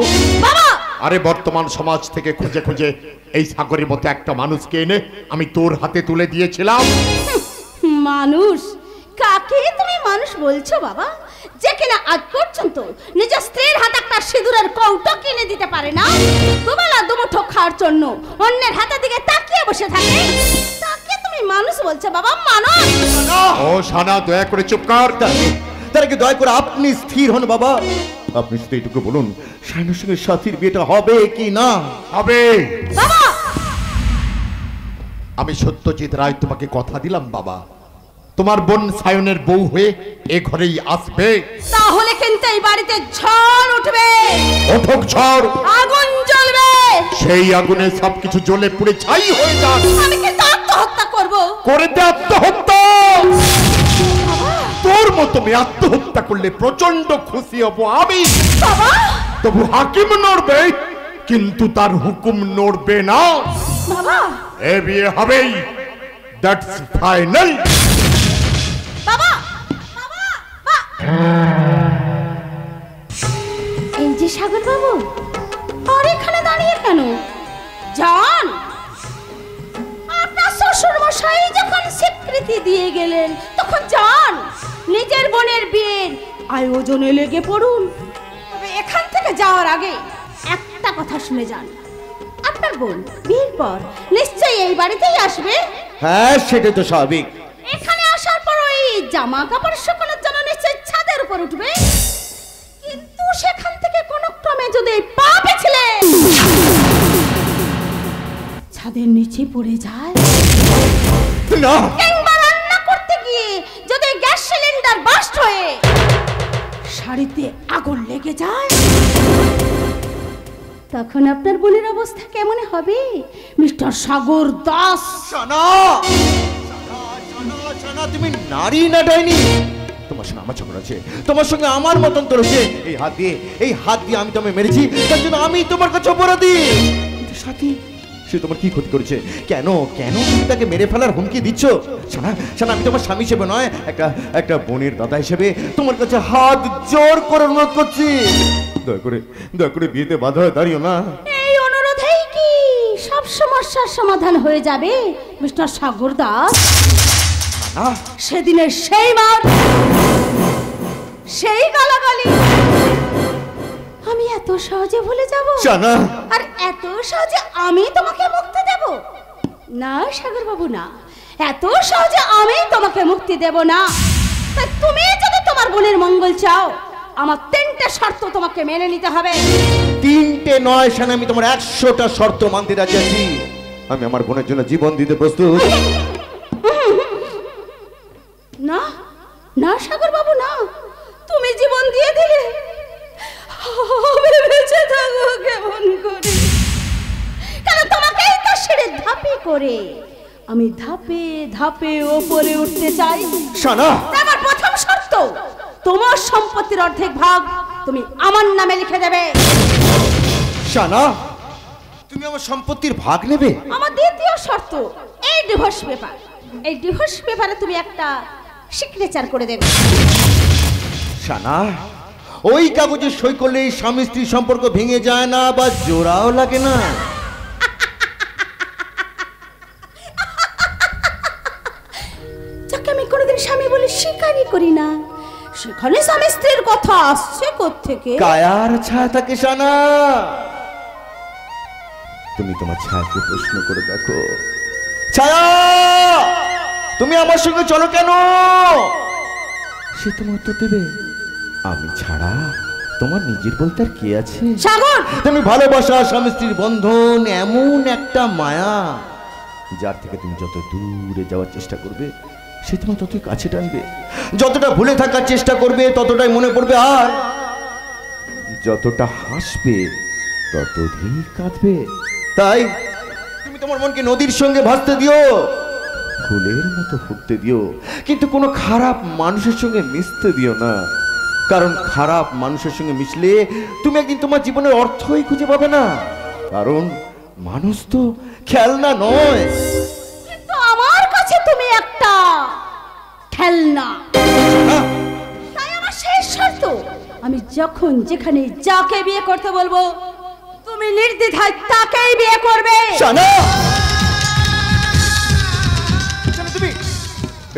বাবা। আরে বর্তমান সমাজ থেকে খুঁজে খুঁজে এই সাগরের মতো একটা মানুষকে এনে আমি তোর হাতে তুলে দিয়েছিলাম। মানুষ? কাকে তুমি মানুষ বলছো বাবা, যে কিনা আজ পর্যন্ত নিজের স্ত্রীর হাতে একটা সিঁদুরের কৌটো কিনে দিতে পারে না, দুবেলা দুমুঠো খাওয়ার জন্য অন্যের হাতের দিকে তাকিয়ে বসে থাকে? তাকে তুমি মানুষ বলছো বাবা? মানুষ? ও শানা, দয়া করে চুপ কর। তার কি দয়া করে আপনি স্থির হন বাবা। আপনি শুধু এইটুকু বলুন, সায়নের সঙ্গে সাথীর বিয়েটা হবে কি না? হবে। বাবা, আমি সত্যজিৎ রায় তোমাকে কথা দিলাম বাবা, তোমার বোন সায়নের বউ হয়ে এ ঘরেই আসবে। তাহলে কিন্তু এই বাড়িতে ঝড় উঠবে। ওঠক ঝড়, আগুন জ্বলবে। সেই আগুনে সবকিছু জ্বলে পুড়ে ছাই হয়ে যাক। আমি কিন্তু আত্মহত্যা করবো। করে দে আত্মহত্যা। তোর মতো মেয়ে আত্মহত্যা করলে প্রচন্ড খুশি হব আমি। বাবা, তবু হাকিম নড়বে, কিন্তু তার হুকুম নড়বে না। বাবা, এ বিয়ে হবেই, দ্যাটস ফাইনাল। বাবা, এই যে সাগর বাবু, আর এখানে দাঁড়িয়ে কেন? যান, আপনার শ্বশুর মশাই যখন স্বীকৃতি দিয়ে গেলেন তখন যান, নিজের বোনের বিয়ের আয়োজনে লেগে পড়ুন। তবে এখান থেকে যাওয়ার আগে একটা কথা শুনে যান, আপনার বোন বিয়ের পর নিশ্চয়ই এই বাড়িতেই আসবে। হ্যাঁ, সেটাই তো স্বাভাবিক। এখানে আসার পর ওই জামা কাপড় শুকানোর জন্য নিশ্চয়ই ছাদের উপর উঠবে, কিন্তু সেখান থেকে কোনো ক্রমে যদি পা পিছলে ছাদের নিচে পড়ে যায়, না, কিংবা রান্না করতে গিয়ে যদি গ্যাস সিলিন্ডার বাস্ট হয়ে শাড়িতে আগুন লেগে যায়, তখন আপনার বোনের অবস্থা কেমন হবে মিস্টার সাগর দাস? তুমি নারী না ডাইনি? তোমার সঙ্গে আমার ঝগড়া আছে, তোমার সঙ্গে আমার মতন তোর হচ্ছে। এই হাত দিয়ে আমি তোমায় মেরেছি, তার জন্য আমি তোমার কাছে অপরাধী। সাথী, সে তোমার কি ক্ষতি করেছে? কেন তুমি তাকে মেরে ফেলার হুমকি দিচ্ছ? শোনা, আমি তোমার স্বামী হিসেবে নয়, একটা বোনের দাদা হিসেবে তোমার কাছে হাত জোর করে অনুরোধ করছি, দয়া করে বিয়েতে বাধা হয়ে দাঁড়িও না। এই অনুরোধেই কি সব সমস্যার সমাধান হয়ে যাবে মিস্টার সাগর দাস? সেদিনের সেই মার, সেই গালাগালি আমি এত সহজে ভুলে যাব? আর এত সহজে আমি তোমাকে মুক্তি দেব না সাগর বাবু, না, এত সহজে আমি তোমাকে মুক্তি দেব না। তাই তুমি যদি তোমার বোনের মঙ্গল চাও, আমার 3টে শর্ত তোমাকে মেনে নিতে হবে। 3টে নয় শানা, আমি তোমার 100টা শর্ত মানতে রাজি আছি। আমি আমার বোনের জন্য জীবন দিতে প্রস্তুত। না না সাগর বাবু, না, তুমি জীবন দিয়ে দিলে আমি বেঁচে থাকবো কেমন করে? কেন তোমাকেই তো সিঁড়ে ধাপি করে আমি ধাপে ধাপে ওপরে উঠতে চাই। সানা, আমার প্রথম শর্ত, তোমার সম্পত্তির অর্ধেক ভাগ তুমি আমার নামে লিখে দেবে। সানা, তুমি আমার সম্পত্তির ভাগ নেবে? আমার দ্বিতীয় শর্ত, এই ডিভোর্স পেপার, এই ডিভোর্স পেপারে তুমি একটা সিগনেচার করে দেবে। সানা, ওই কাগজে সই করলে স্বামী স্ত্রী সম্পর্ক ভেঙে যায় না বা জোড়াও লাগে না? যাকে আমি কোনোদিন স্বামী বলে স্বীকারই করি না, সেখানে স্বামী স্ত্রীর কথা আসছে কোত্থেকে? কায়ার ছায়া থাকে সানা। তুমি তোমার ছায়াকে প্রশ্ন করে দেখো, ছায়া তুমি আমার সঙ্গে চলো কেন? সে তোমার উত্তর দেবে, আমি ছাড়া তোমার নিজের বলতে আর কে আছে? সাগর, তুমি ভালোবাসা, স্বামী স্ত্রীর বন্ধন এমন একটা মায়া, যার থেকে তুমি যত দূরে যাওয়ার চেষ্টা করবে সে তোমার ততই কাছে টানবে। যতটা ভুলে থাকার চেষ্টা করবে ততটাই মনে পড়বে, আর যতটা হাসবে ততধিক কাঁদবে। তাই তুমি তোমার মনকে নদীর সঙ্গে ভাসতে দিও, ফুলের মতো ফুটতে দিও, কিন্তু কোনো খারাপ মানুষের সঙ্গে মিশতে দিও না। কারণ খারাপ মানুষের সঙ্গে মিশলে তুমি একদিন তোমার জীবনের অর্থই খুঁজে পাবে না। কারণ মানুষ তো খেলনা নয়। কিন্তু আমার কাছে তুমি একটা খেলনা। তাই আমার শেষ শর্ত, আমি যখন যেখানে যাকে বিয়ে করতে বলবো তুমি নির্দ্বিধায় তাকেই বিয়ে করবে। সানা,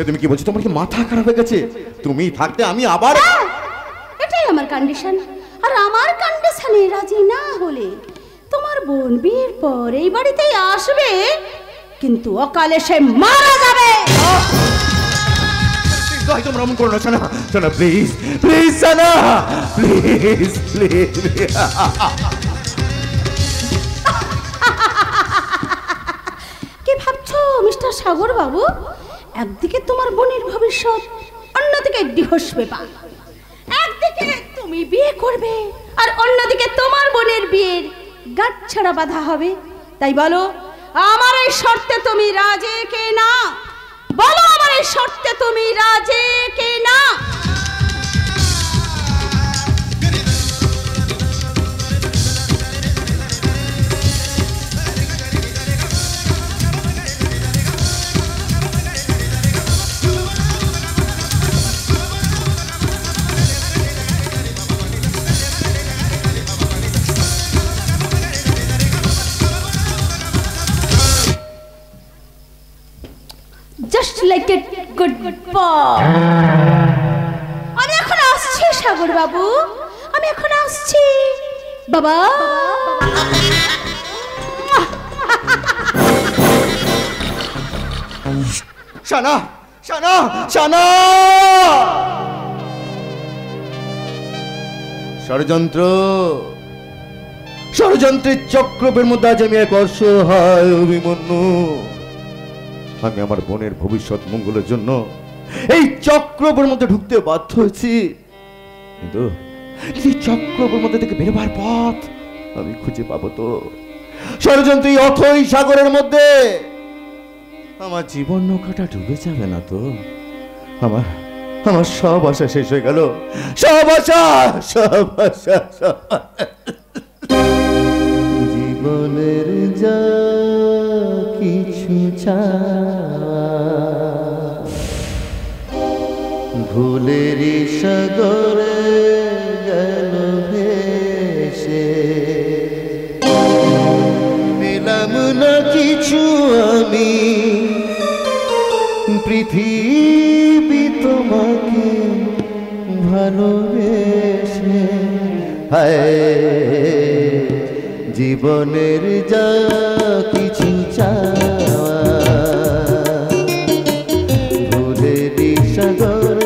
তুমি কি বলছো? তোমার কি মাথা খারাপ হয়ে গেছে? তুমি থাকতে আমি আবার, এটাই আমার কন্ডিশন। আর আমার কন্ডিশনে রাজি না হলে তোমার বোন বিয়ের পর এই বাড়িতেই আসবে, কিন্তু অকালে সে মারা যাবে। তোমরা এমন করো না Sana. Sana please, please Sana, please please. কি ভাবছো মিস্টার সাগর বাবু? একদিকে তোমার বোনের ভবিষ্যৎ, অন্যদিকে ডিভোর্স পেপার। একদিকে তুমি বিয়ে করবে আর অন্যদিকে তোমার বোনের বিয়ের গাঁটছড়া বাঁধা হবে। তাই বলো, আমার এই শর্তে তুমি রাজি কে না? বলো, আমার এই শর্তে তুমি রাজি কে না? Just like a good boy. আমি এখন আসছি সাগর বাবু, আমি এখন আসছি বাবা। সানা, সানা, সানা! ষড়যন্ত্র, ষড়যন্ত্রের চক্রের মধ্যে আজ আমি এক অসহায় অভিমন্যু। আমি আমার বোনের ভবিষ্যৎ মঙ্গলের জন্য এই চক্রের মধ্যে ঢুকতে বাধ্য হয়েছি, কিন্তু এই চক্রের মধ্যে থেকে বেরোবার পথ আমি খুঁজে পাবো তো? ষড়যন্ত্র অথই সাগরের মধ্যে আমার জীবন নৌকাটা ডুবে যাবে না তো? আমার আমার সব আশা শেষ হয়ে গেল, সব আশা, সব আশা, জীবনের যা কিছু ভুলের সাগরে গেল ভেসে, পেলাম না কিছু আমি পৃথিবী তোমাকে ভালোবেসে। হায় জীবনের যা কিছু চাওয়া ভুলের সাগর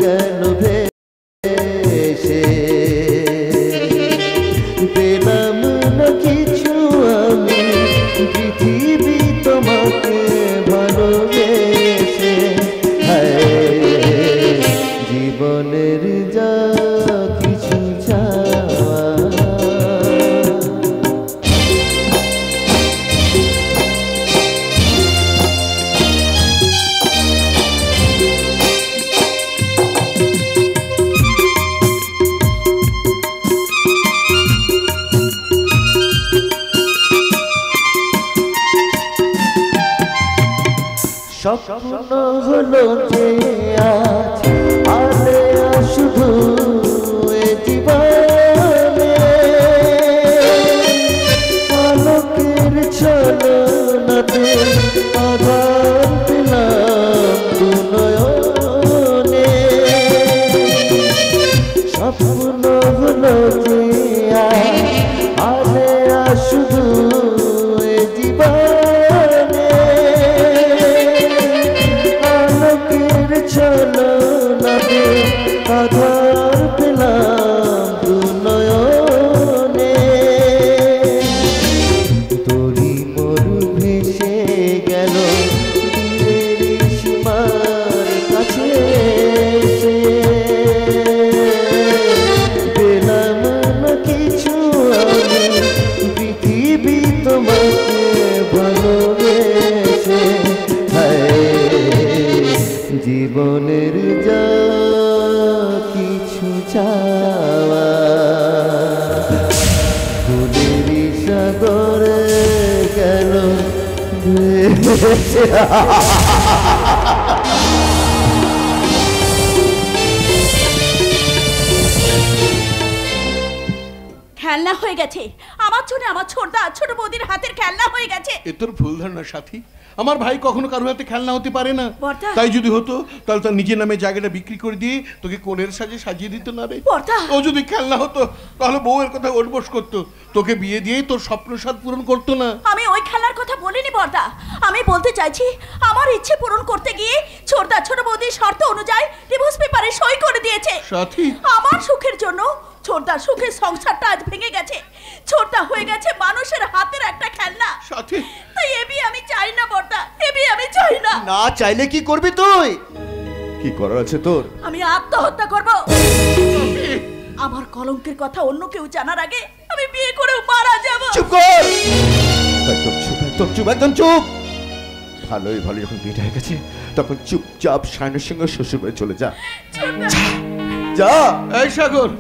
গেল ভেসে, পেলাম না কিছু আমি পৃথিবী তোমাকে ভালোবেসে। হায় জীবনের যা কিছু চাওয়া। স্বপ্ন হলো যে আজ আলে শুধু এ জীবনে আলোকের ছলনাতে আধার পেলাম দু নয়নে স্বপ্ন হলো যে আজ আলে শুধু এ জীবনে আলোকের ছলনাতে আধার পেলাম দু নয়নে তোরি মরু ভেসে গেল দিনের সীমার কাছে পেলাম না কিছু আমি পৃথিবী তোমাকে ভালোবেসে জীবনের যা কিছু চাওয়া ফুলের সাগরে গেল খেলনা হয়ে গেছে আমার জন্য আমার ছোট বৌদির হাতের খেলনা হয়ে গেছে। এ তোর ভুল ধারণা সাথী, আমার ভাই কখনো কারোর হাতে খেলনা হতে পারে না। বর্দা। তাই যদি হতো তাহলে তার নিজের নামে জায়গাটা বিক্রি করে দিয়ে তোকে কোণের সাজে সাজিয়ে দিত না রে। বর্দা। ও যদি খেলনা হতো তাহলে বউয়ের কথা ওঠবোস করতো, তোকে বিয়ে দিয়েই তোর স্বপ্ন সাধ পূরণ করতো না। আমি ওই খেলার কথা বলিনি বর্দা, আমি বলতে চাইছি আমার ইচ্ছে পূরণ করতে গিয়ে ছোট বৌদির শর্ত অনুযায়ী ডিভোর্স পেপারে সই করে দিয়েছে। সাথী, আমার সুখের জন্য ছোটদার সুখের সংসারটা আজ ভেঙে গেছে। ছোটদা হয়ে গেছে মানুষের হাতের একটা খেলনা। সাথী, তাই এ বিয়ে আমি চাই না বর্দা, এ বিয়ে আমি চাই না। না চাইলে কি করবি তুই? কি করার আছে তোর? আমি আত্মহত্যা করব। আমার কলঙ্কের কথা অন্য কেউ জানার আগে আমি বিয়ে করেও মারা যাব। চুপ কর, একদম চুপ, একদম চুপ, একদম চুপ। ভালোই ভালো যখন বিয়ে হয়ে গেছে তখন চুপচাপ সায়নের সঙ্গে শ্বশুর বাড়ি চলে যা। যা। এই সাগর,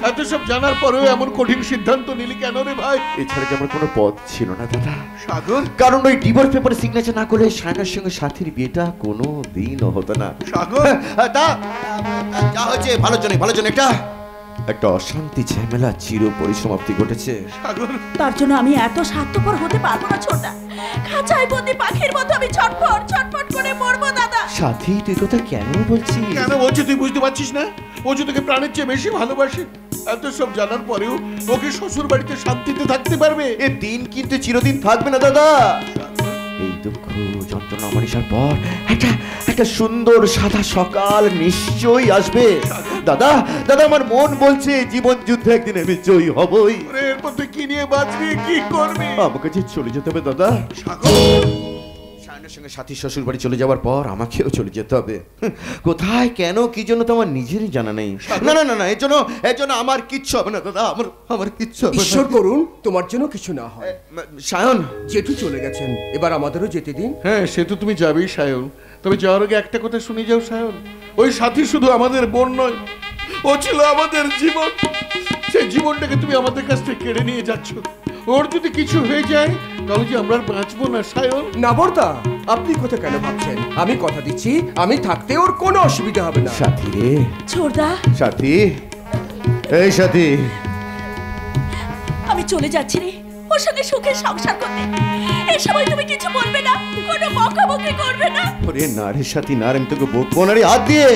এত সব জানার পরেও এমন কঠিন সিদ্ধান্ত নিলি কেন রে ভাই? এছাড়া কি আমার কোনো পথ ছিল না দাদা সাগর? কারণ ওই ডিভোর্স পেপারে সিগনেচার না করলে সায়নের সঙ্গে সাথীর বিয়েটা কোনো দিনও হতো না। সাগর, যা হয়েছে ভালোর জন্য, ভালোর জন্য একটা অশান্তি ঝামেলা চির পরিসমাপ্তি ঘটেছে। তার জন্য আমি এত স্বার্থপর হতে পারবো না ছোটদা। খাঁচায় বন্দি পাখির মতো আমি ছটফট করে মরবো দাদা। সাথী তুই কথা কেন বলছিস? কেন বলছিস তুই বুঝতে পারছিস না? ও যে তোকে প্রাণের চেয়ে বেশি ভালোবাসে। এত সব জানার পরেও ওকে শ্বশুর বাড়িতে শান্তিতে থাকতে পারবে? এ দিন কিন্তু চিরদিন থাকবে না দাদা। এই দুঃখ যন্ত্রণা অমানিসার পর একটা সুন্দর সাদা সকাল নিশ্চয়ই আসবে। দাদা দাদা আমার মন বলছে জীবন যুদ্ধে একদিন আমি জয়ী হবই। এরপর তুই কি নিয়ে বাঁচবি, কি করবি? আমাকে যে চলে যেতে হবে দাদা। সায়নের সঙ্গে সাথী শ্বশুর বাড়ি চলে যাওয়ার পর আমাকেও চলে যেতে হবে। কোথায়, কেন, কি জন্য তো আমার নিজেরই জানা নেই। না না না না, এর জন্য আমার কিচ্ছু হবে না দাদা, আমার কিচ্ছু হবে না। ঈশ্বর করুন তোমার জন্য কিছু না হয়। সায়ন, জেঠু চলে গেছেন, এবার আমাদেরও যেতে দিন। হ্যাঁ, সে তো তুমি যাবেই সায়ন, তবে যাওয়ার আগে একটা কথা শুনে যাও সায়ন। ওই সাথী শুধু আমাদের বোন নয়, ও ছিল আমাদের জীবন। সেই জীবনটাকে তুমি আমাদের কাছ থেকে কেড়ে নিয়ে যাচ্ছ। ওর যদি কিছু হয়ে যায় তাহলে যে আমরা বাঁচবো না সায়ন। না বর্দা, আপনি কথা কেন ভাবছেন? আমি কথা দিচ্ছি আমি থাকতে ওর কোনো অসুবিধা হবে না। সাথী রে, ছোটদা, সাথী, এই সাথী, আমি চলে যাচ্ছি রে ওর সঙ্গে সুখে সংসার করতে। এই সময় তুমি কিছু বলবে না, কোনো বকাবকি করবে না। ওরে না রে সাথী, না রে, আমি তোকে বকবো না রে। হাত দিয়ে,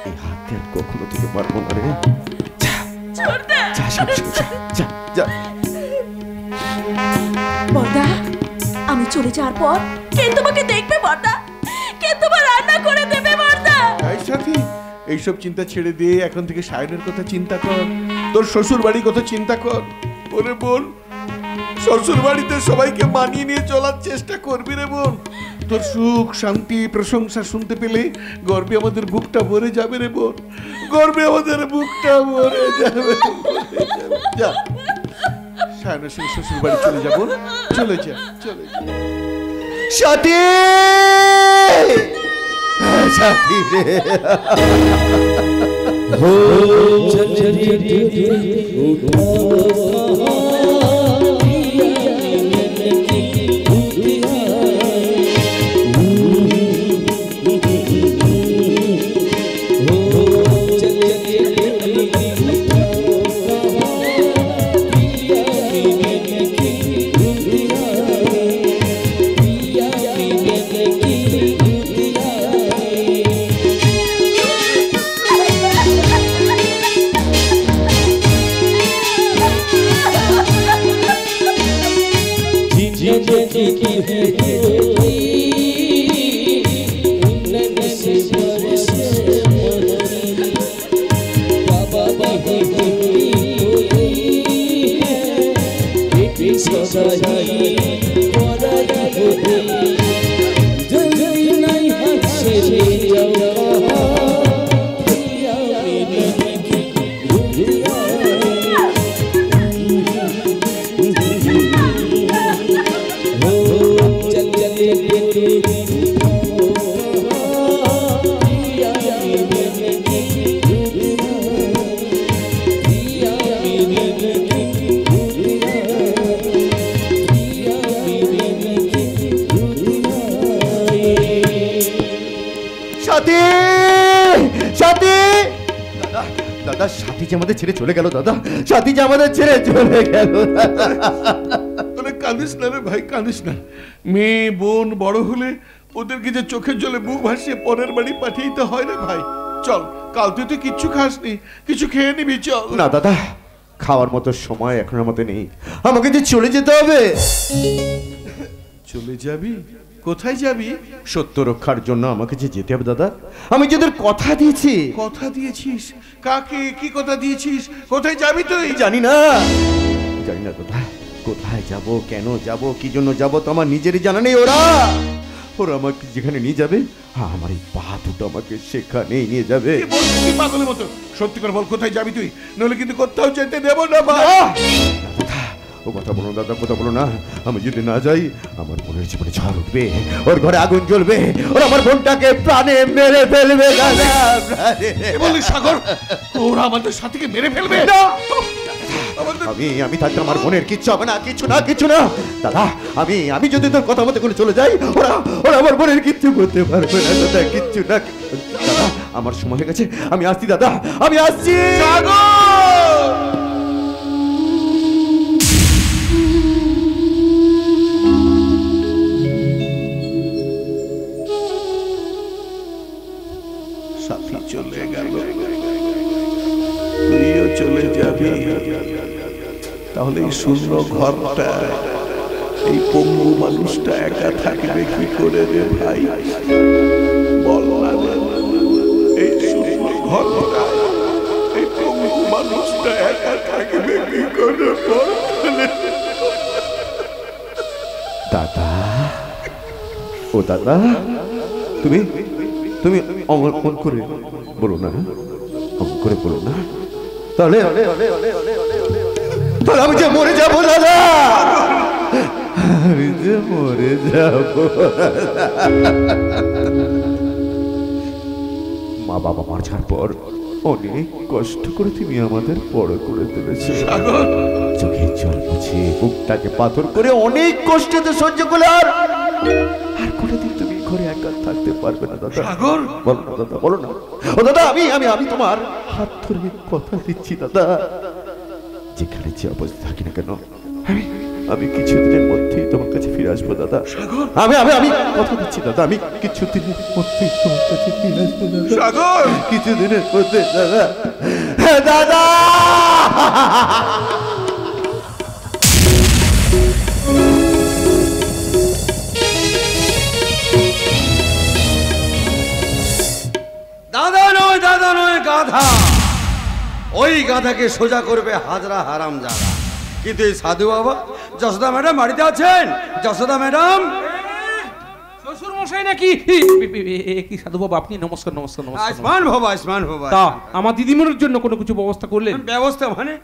এই হাত দিয়ে কখনো তোকে পারবো না রে। ছোটদা, যা যা। বর্দা, আমি চলে যাওয়ার পর কে তোমাকে দেখবে বর্দা? কে তোমার রান্না করে দেবে বর্দা? এই সাথী, এইসব চিন্তা ছেড়ে দিয়ে এখন থেকে সায়নের কথা চিন্তা কর, তোর শ্বশুর বাড়ির কথা চিন্তা কর। ওরে বোন, শ্বশুর বাড়িতে সবাইকে মানিয়ে নিয়ে চলার চেষ্টা করবি রে বোন। তোর সুখ শান্তি প্রশংসা শুনতে পেলে গর্বে আমাদের বুকটা ভরে যাবে রে বোন, গর্বে আমাদের বুকটা ভরে যাবে। যা সায়নের সঙ্গে শ্বশুর বাড়ি চলে যাবো, চলে যা, চলে যা। সাথী, সাথী রে, हो चलती उठा দাদা সাথী যে আমাদের ছেড়ে চলে গেল, দাদা সাথী যে আমাদের ছেড়ে চলে গেল। কাঁদিস না রে ভাই, কাঁদিস না। মেয়ে বোন বড় হলে ওদেরকে যে চোখের জলে বুক ভাসিয়ে পরের বাড়ি পাঠিয়ে দিতে হয় না ভাই। চল, কাল তুই তো কিচ্ছু খাসনি, কিছু খেয়ে নিবি চল। না দাদা, খাওয়ার মতো সময় এখন আমাদের নেই, আমাকে যে চলে যেতে হবে। চলে যাবি? কোথায় যাবি? সত্য রক্ষার জন্য আমাকে যে যেতে হবে দাদা, আমি যাদের কথা দিয়েছি। কথা দিয়েছিস? কাকে কি কথা দিয়েছিস? কোথায় যাবি তুই? জানি না, জানি না দাদা, কোথায় যাব, কেন যাব, কি জন্য যাব তো আমার নিজেরই জানা নেই। ওরা আমাকে যেখানে নিয়ে যাবে, আমার এই পা দুটো আমাকে সেখানেই নিয়ে যাবে। পাগলের মতো সত্যি করে বল, কোথায় যাবি তুই? নইলে কিন্তু কোথাও যেতে দেবো না। ও কথা বলো দাদা, কথা বলো না। আমি যদি না যাই আমার বোনের জীবনে ঝড় উঠবে, ওর ঘরে আগুন জ্বলবে, ওর আমার বোনটাকে প্রাণে মেরে ফেলবে। দাদা বলি সাগর, ওরা আমাদের সাথীকে মেরে ফেলবে? আমি থাকতে আমার বোনের কিচ্ছু হবে না, কিছু না, কিছু না দাদা। আমি যদি তোর কথা মতো করে চলে যাই, ওরা আমার বোনের কিচ্ছু করতে পারবে না দাদা, কিচ্ছু না। দাদা আমার সময় হয়ে গেছে, আমি আসছি দাদা, আমি আসছি। সাথী চলে গেল, তুইও চলে যাবি, তাহলে এই শূন্য ঘরটা, এই পঙ্গু মানুষটা একা থাকবে কি করে রে ভাই? বল না, এই শূন্য ঘরটা, এই পঙ্গু মানুষটা একা থাকবে কি করে? দাদা, ও দাদা, তুমি অমন করে বলো না, অমন করে বলো না, তাহলে আমি যে মরে যাবো দাদা, আমি যে মরে যাবো। মা বাবা মার যাওয়ার পর অনেক কষ্ট করে তুমি আমাদের বড় করে তুলেছো, চোখের জল মুছে বুকটাকে পাথর করে অনেক কষ্টে তো সহ্য করলে, আর কোনোদিন তুমি ঘরে একা থাকতে পারবে না দাদা। বলো না দাদা, বলো না। ও দাদা, আমি তোমার হাত ধরে কথা দিচ্ছি দাদা, যেখানে যে অবস্থা থাকি না কেন, আমি কিছুদিনের মধ্যেই তোমার কাছে ফিরে আসবো দাদা। আমি কথা দিচ্ছি দাদা, আমি কিছুদিনের মধ্যেই তোমার কাছে ফিরে আসবো দাদা, কিছুদিনের মধ্যে দাদা। দাদা দাদা নয় গাধা, ওই গাধাকে সোজা করবে হাজরা হারাম জাদা। কিন্তু এই সাধু বাবা, যশোদা ম্যাডাম বাড়িতে আছেন? যশোদা ম্যাডাম, শ্বশুর মশাই নাকি? কি সাধু বাবা আপনি? নমস্কার নমস্কার নমস্কার। আয়ুষ্মান ভবা, আয়ুষ্মান ভবা। তা আমার দিদিমণির জন্য কোনো কিছু ব্যবস্থা করলেন? ব্যবস্থা মানে?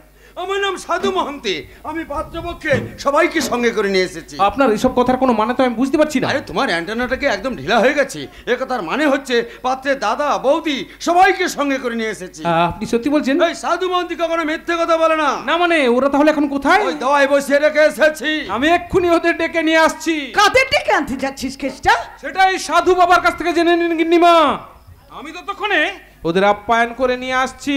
আমার নাম সাধু মহান্তি, আমি পাত্রপক্ষে সবাইকে সঙ্গে করে নিয়ে এসেছি। আপনার এসব কথার কোনো মানে তো আমি বুঝতে পারছি না। আরে তোমার অ্যান্টেনাটাকে একদম ঢিলা হয়ে গেছে, এ কথার মানে হচ্ছে পাত্রের দাদা বৌদি সবাইকে সঙ্গে করে নিয়ে এসেছি। আপনি সত্যি বলছেন? এই সাধু মহান্তি কখনো মিথ্যে কথা বলে না। না মানে ওরা তাহলে এখন কোথায়? ওই দাওয়ায় বসিয়ে রেখে এসেছি, আমি এক্ষুনি ওদের ডেকে নিয়ে আসছি। কাদের ডেকে আনতে যাচ্ছিস কেষ্টা? সেটাই সাধু বাবার কাছ থেকে জেনে নিন গিন্নিমা, আমি ততক্ষণে ওদের আপ্যায়ন করে নিয়ে আসছি।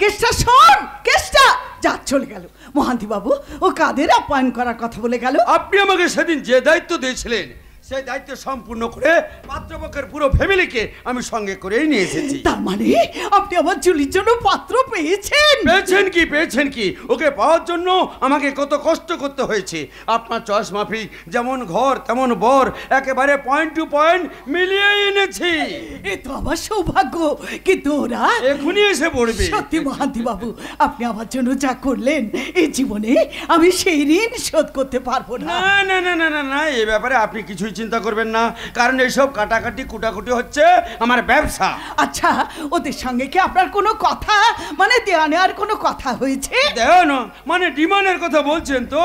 কেষ্টা শোন, কেষ্টা যা চলে গেল। মহান্তি বাবু, ও কাদের আপ্যায়ন করার কথা বলে গেল? আপনি আমাকে সেদিন যে দায়িত্ব দিয়েছিলেন সেই দায়িত্ব সম্পূর্ণ করে পাত্রপক্ষের পুরো ফ্যামিলিকে আমি সঙ্গে করেই নিয়ে এসেছি। তার মানে আপনি আমার জুলির জন্য পাত্র পেয়েছেন? পেয়েছেন কি ওকে পাওয়ার জন্য আমাকে কত কষ্ট করতে হয়েছে। আপনার চয়েস মাফিক যেমন ঘর তেমন বর একেবারে পয়েন্ট টু পয়েন্ট মিলিয়ে এনেছি। এ তো আমার সৌভাগ্য, কিন্তু ওরা এখনই এসে পড়বে। সত্যি মহান্তি বাবু, আপনি আমার জন্য যা করলেন এই জীবনে আমি সেই ঋণ শোধ করতে পারবো না। না না না না না, এই ব্যাপারে আপনি কিছুই চিন্তা করবেন না, কারণ এইসব কাটাকাটি কুটাকুটি হচ্ছে আমার ব্যবসা। আচ্ছা, ওদের সঙ্গে কি আপনার কোনো কথা, মানে দেওয়া নেওয়ার কোনো কথা হয়েছে? দেওয়া না মানে ডিমান্ডের কথা বলছেন তো?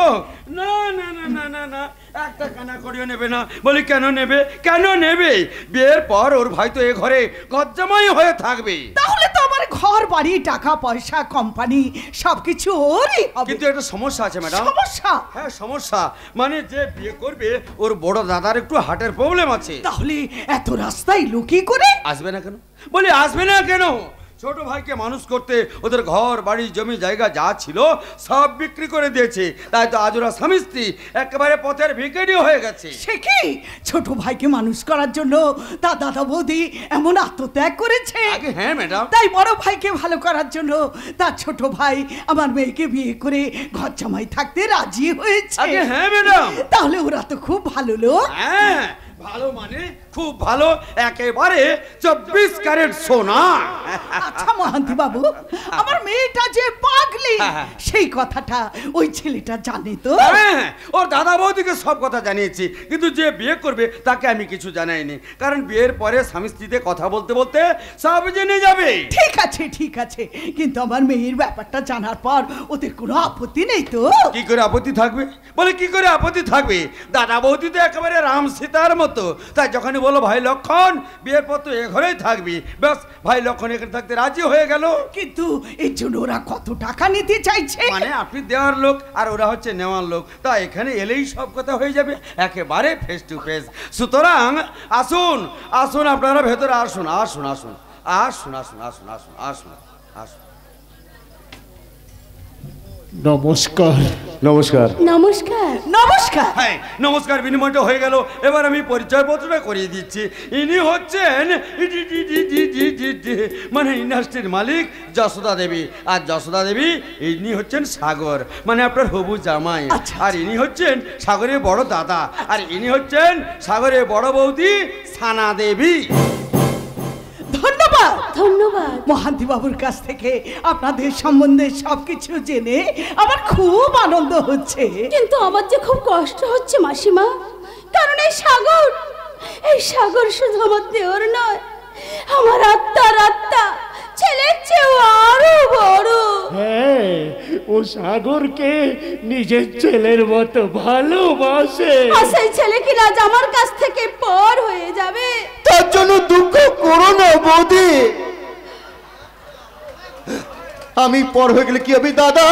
না না না না না না, একটা কানা করিও নেবে না। বলি কেন নেবে? বিয়ের পর ওর ভাই তো এ ঘরে গজ্জামাই হয়ে থাকবে। তাহলে তো আমার ঘর বাড়ি টাকা পয়সা কোম্পানি সবকিছু ওরই হবে। কিন্তু একটা সমস্যা আছে ম্যাডাম। সমস্যা? হ্যাঁ সমস্যা, মানে যে বিয়ে করবে ওর বড় দাদার একটু হার্টের প্রবলেম আছে। তাহলে এত রাস্তায় লুকিয়ে করে আসবে না কেন? বলি আসবে না কেন? ছোট ভাইকে মানুষ করতে ওদের ঘর বাড়ি জমি জায়গা যা ছিল সব বিক্রি করে দিয়েছে, তাই তো আজ ওরা স্বামী স্ত্রী একেবারে পথের ভিখারি হয়ে গেছে। সে কি, ছোট ভাইকে মানুষ করার জন্য তার দাদা বৌদি এমন আত্মত্যাগ করেছে? হ্যাঁ ম্যাডাম। তাই বড় ভাইকে ভালো করার জন্য তার ছোট ভাই আমার মেয়েকে বিয়ে করে ঘর জামাই থাকতে রাজি হয়েছে। হ্যাঁ ম্যাডাম। তাহলে ওরা তো খুব ভালো লোক। হ্যাঁ ভালো মানে খুব ভালো, একেবারে 24 ক্যারেট সোনা। আচ্ছা মহান্তি বাবু, আমার মেয়েটা যে পাগলি সেই কথাটা ওই ছেলেটা জানে তো? হ্যাঁ, ওর দাদা বৌদিকে সব কথা জানিয়েছি, কিন্তু যে বিয়ে করবে তাকে আমি কিছু জানাইনি, কারণ বিয়ের পরে স্বামী স্ত্রীতে কথা বলতে বলতে সব জেনে যাবে। ঠিক আছে, কিন্তু আমার মেয়ের ব্যাপারটা জানার পর ওদের কোনো আপত্তি নেই তো? কি করে আপত্তি থাকবে? বলে কি করে আপত্তি থাকবে? দাদা বৌদি তো একেবারে রাম সীতার মতো। তাই যখনই বলো ভাই লক্ষণ বিয়ের পর তো এ ঘরেই থাকবি, ব্যাস ভাই লক্ষণ এখানে থাকতে রাজি হয়ে গেল। কিন্তু এর জন্য ওরা কত টাকা নিতে চাইছে? মানে আপনি দেওয়ার লোক আর ওরা হচ্ছে নেওয়ার লোক, তা এখানে এলেই সব কথা হয়ে যাবে একেবারে ফেস টু ফেস। সুতরাং আসুন আপনারা ভেতরে আসুন। নমস্কার। হ্যাঁ নমস্কার বিনিময়টা হয়ে গেল। এবার আমি পরিচয়পত্রটা করিয়ে দিচ্ছি। ইনি হচ্ছেন মানে ইন্ডাস্ট্রির মালিক যশোদা দেবী, আর যশোদা দেবী ইনি হচ্ছেন সাগর, মানে আপনার হবু জামাই। আর ইনি হচ্ছেন সাগরের বড় দাদা, আর ইনি হচ্ছেন সাগরের বড় বৌদি সানা দেবী। ধন্যবাদ মহান্তি বাবুর কাছ থেকে আপনাদের সম্বন্ধে সবকিছু জেনে আমার খুব আনন্দ হচ্ছে। কিন্তু আমার যে খুব কষ্ট হচ্ছে মাসিমা, কারণ এই সাগর শুধু আমার দেওর নয়, আমার আত্মা ছেলের চেয়েও আরো বড়। হ্যাঁ, ও সাগরকে নিজের ছেলের মতো ভালোবাসে। সেই ছেলে কি রাজ আমার কাছ থেকে পর হয়ে যাবে? তার জন্য দুঃখ করো না বৌদি। আমি পর হয়ে গেলে কি হবে দাদা?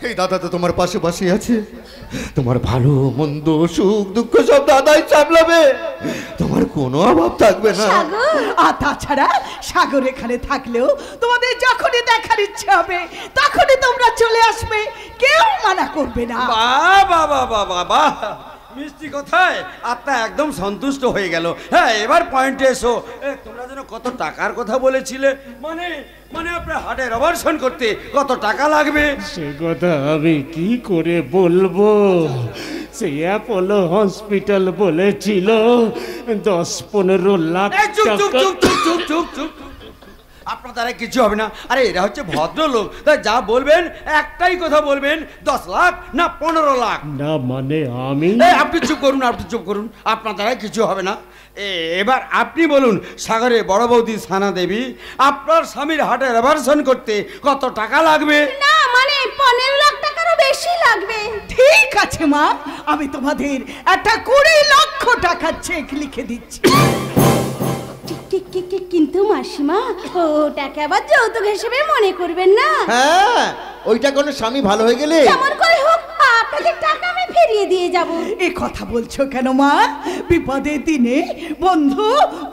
এই দাদা তো তোমার পাশে আছে, তোমার ভালো মন্দ সুখ দুঃখ সব দাদাই সামলাবে, তোমার কোনো অভাব থাকবে না। আর তাছাড়া সাগর এখানে থাকলেও তোমাদের যখনই দেখার ইচ্ছে হবে তখনই তোমরা চলে আসবে, কেউ মানা করবে না। বাবা মিষ্টি কথায় আত্মা একদম সন্তুষ্ট হয়ে গেল। হ্যাঁ এবার পয়েন্টে এসো। তোমরা যেন কত টাকার কথা বলেছিলে, মানে আপনার হার্টের অপারেশন করতে কত টাকা লাগবে? সে কথা আমি কি করে বলবো? সে অ্যাপোলো হসপিটাল বলেছিল 10-15 লাখ টাকা। চুপ। আপনার দ্বারা কিছু হবে না। আরে এরা হচ্ছে ভদ্রলোক, তাই যা বলবেন একটাই কথা বলবেন, 10 লাখ না 15 লাখ। না মানে আমি। আপনি চুপ করুন, আপনার দ্বারা কিছু হবে না। এবার আপনি বলুন সাগরে বড় বৌদি সানা দেবী, আপনার স্বামীর হার্টের অপারেশন করতে কত টাকা লাগবে? না মানে 15 লাখ টাকারও বেশি লাগবে। ঠিক আছে মা, আমি তোমাদের একটা 20 লক্ষ টাকার চেক লিখে দিচ্ছি। কিন্তু মাসিমা ওটাকে আবার যৌতুক হিসেবে মনে করবেন না। হ্যাঁ, ওইটা কোনো স্বামী ভালো হয়ে গেলে যেমন করে হোক আপনাদের টাকা আমি ফিরিয়ে দিয়ে যাব। এই কথা বলছো কেন মা? বিপদের দিনে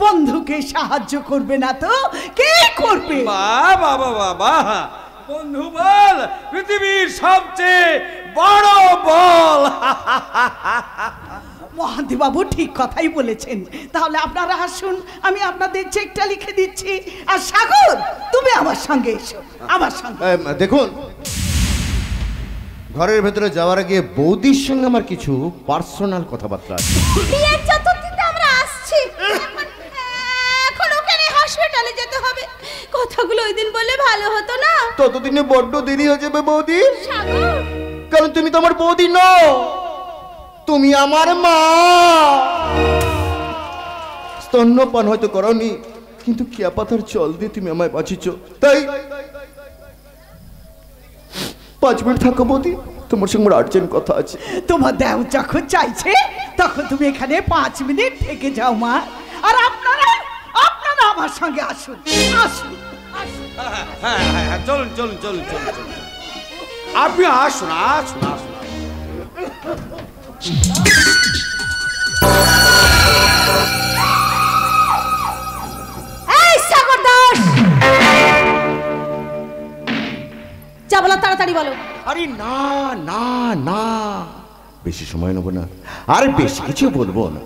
বন্ধুকে সাহায্য করবে না তো কে করবে? বাবা বন্ধু বল পৃথিবীর সবচেয়ে বড় বল। মহান্তি বাবু ঠিক কথাই বলেছেন। তাহলে আপনারা আসুন, আমি আপনাদের চেকটা লিখে দিচ্ছি। আর সাগর, তুমি আমার সঙ্গে এসো, আমার সঙ্গে। দেখুন, ঘরের ভেতরে যাওয়ার আগে বৌদির সঙ্গে আমার কিছু পার্সোনাল কথাবার্তা আছে। বিয়ের চতুর্থীতে আমরা আসছি, এখন ওখানে হসপিটালে যেতে হবে। কথাগুলো ওই দিন বললে ভালো হতো না? ততদিনে বড্ড দেরি হয়ে যাবে বৌদি। সাগর, কারণ তুমি তো আমার বৌদি নও, তুমি আমার মা। স্তন্যপান হয়তো করনি, কিন্তু কিয়া পাতার জল দিয়ে তুমি আমায় বাঁচিয়েছ। তাই 5 মিনিট থাকো বৌদি, তোমার সঙ্গে আমার আর্জেন্ট কথা আছে। তোমার দেও যখন চাইছে তখন তুমি এখানে 5 মিনিট থেকে যাও মা। আর আপনারা আপনারা আমার সঙ্গে আসুন, আসুন। হ্যাঁ, চলুন চলুন চলুন চলুন চলুন, আপনি আসুন আসুন আসুন। এই সাগর দাস, যা বলো তাড়াতাড়ি বলো। আরে না না না, বেশি সময় নেবো না, আর বেশি কিছু বলবো না।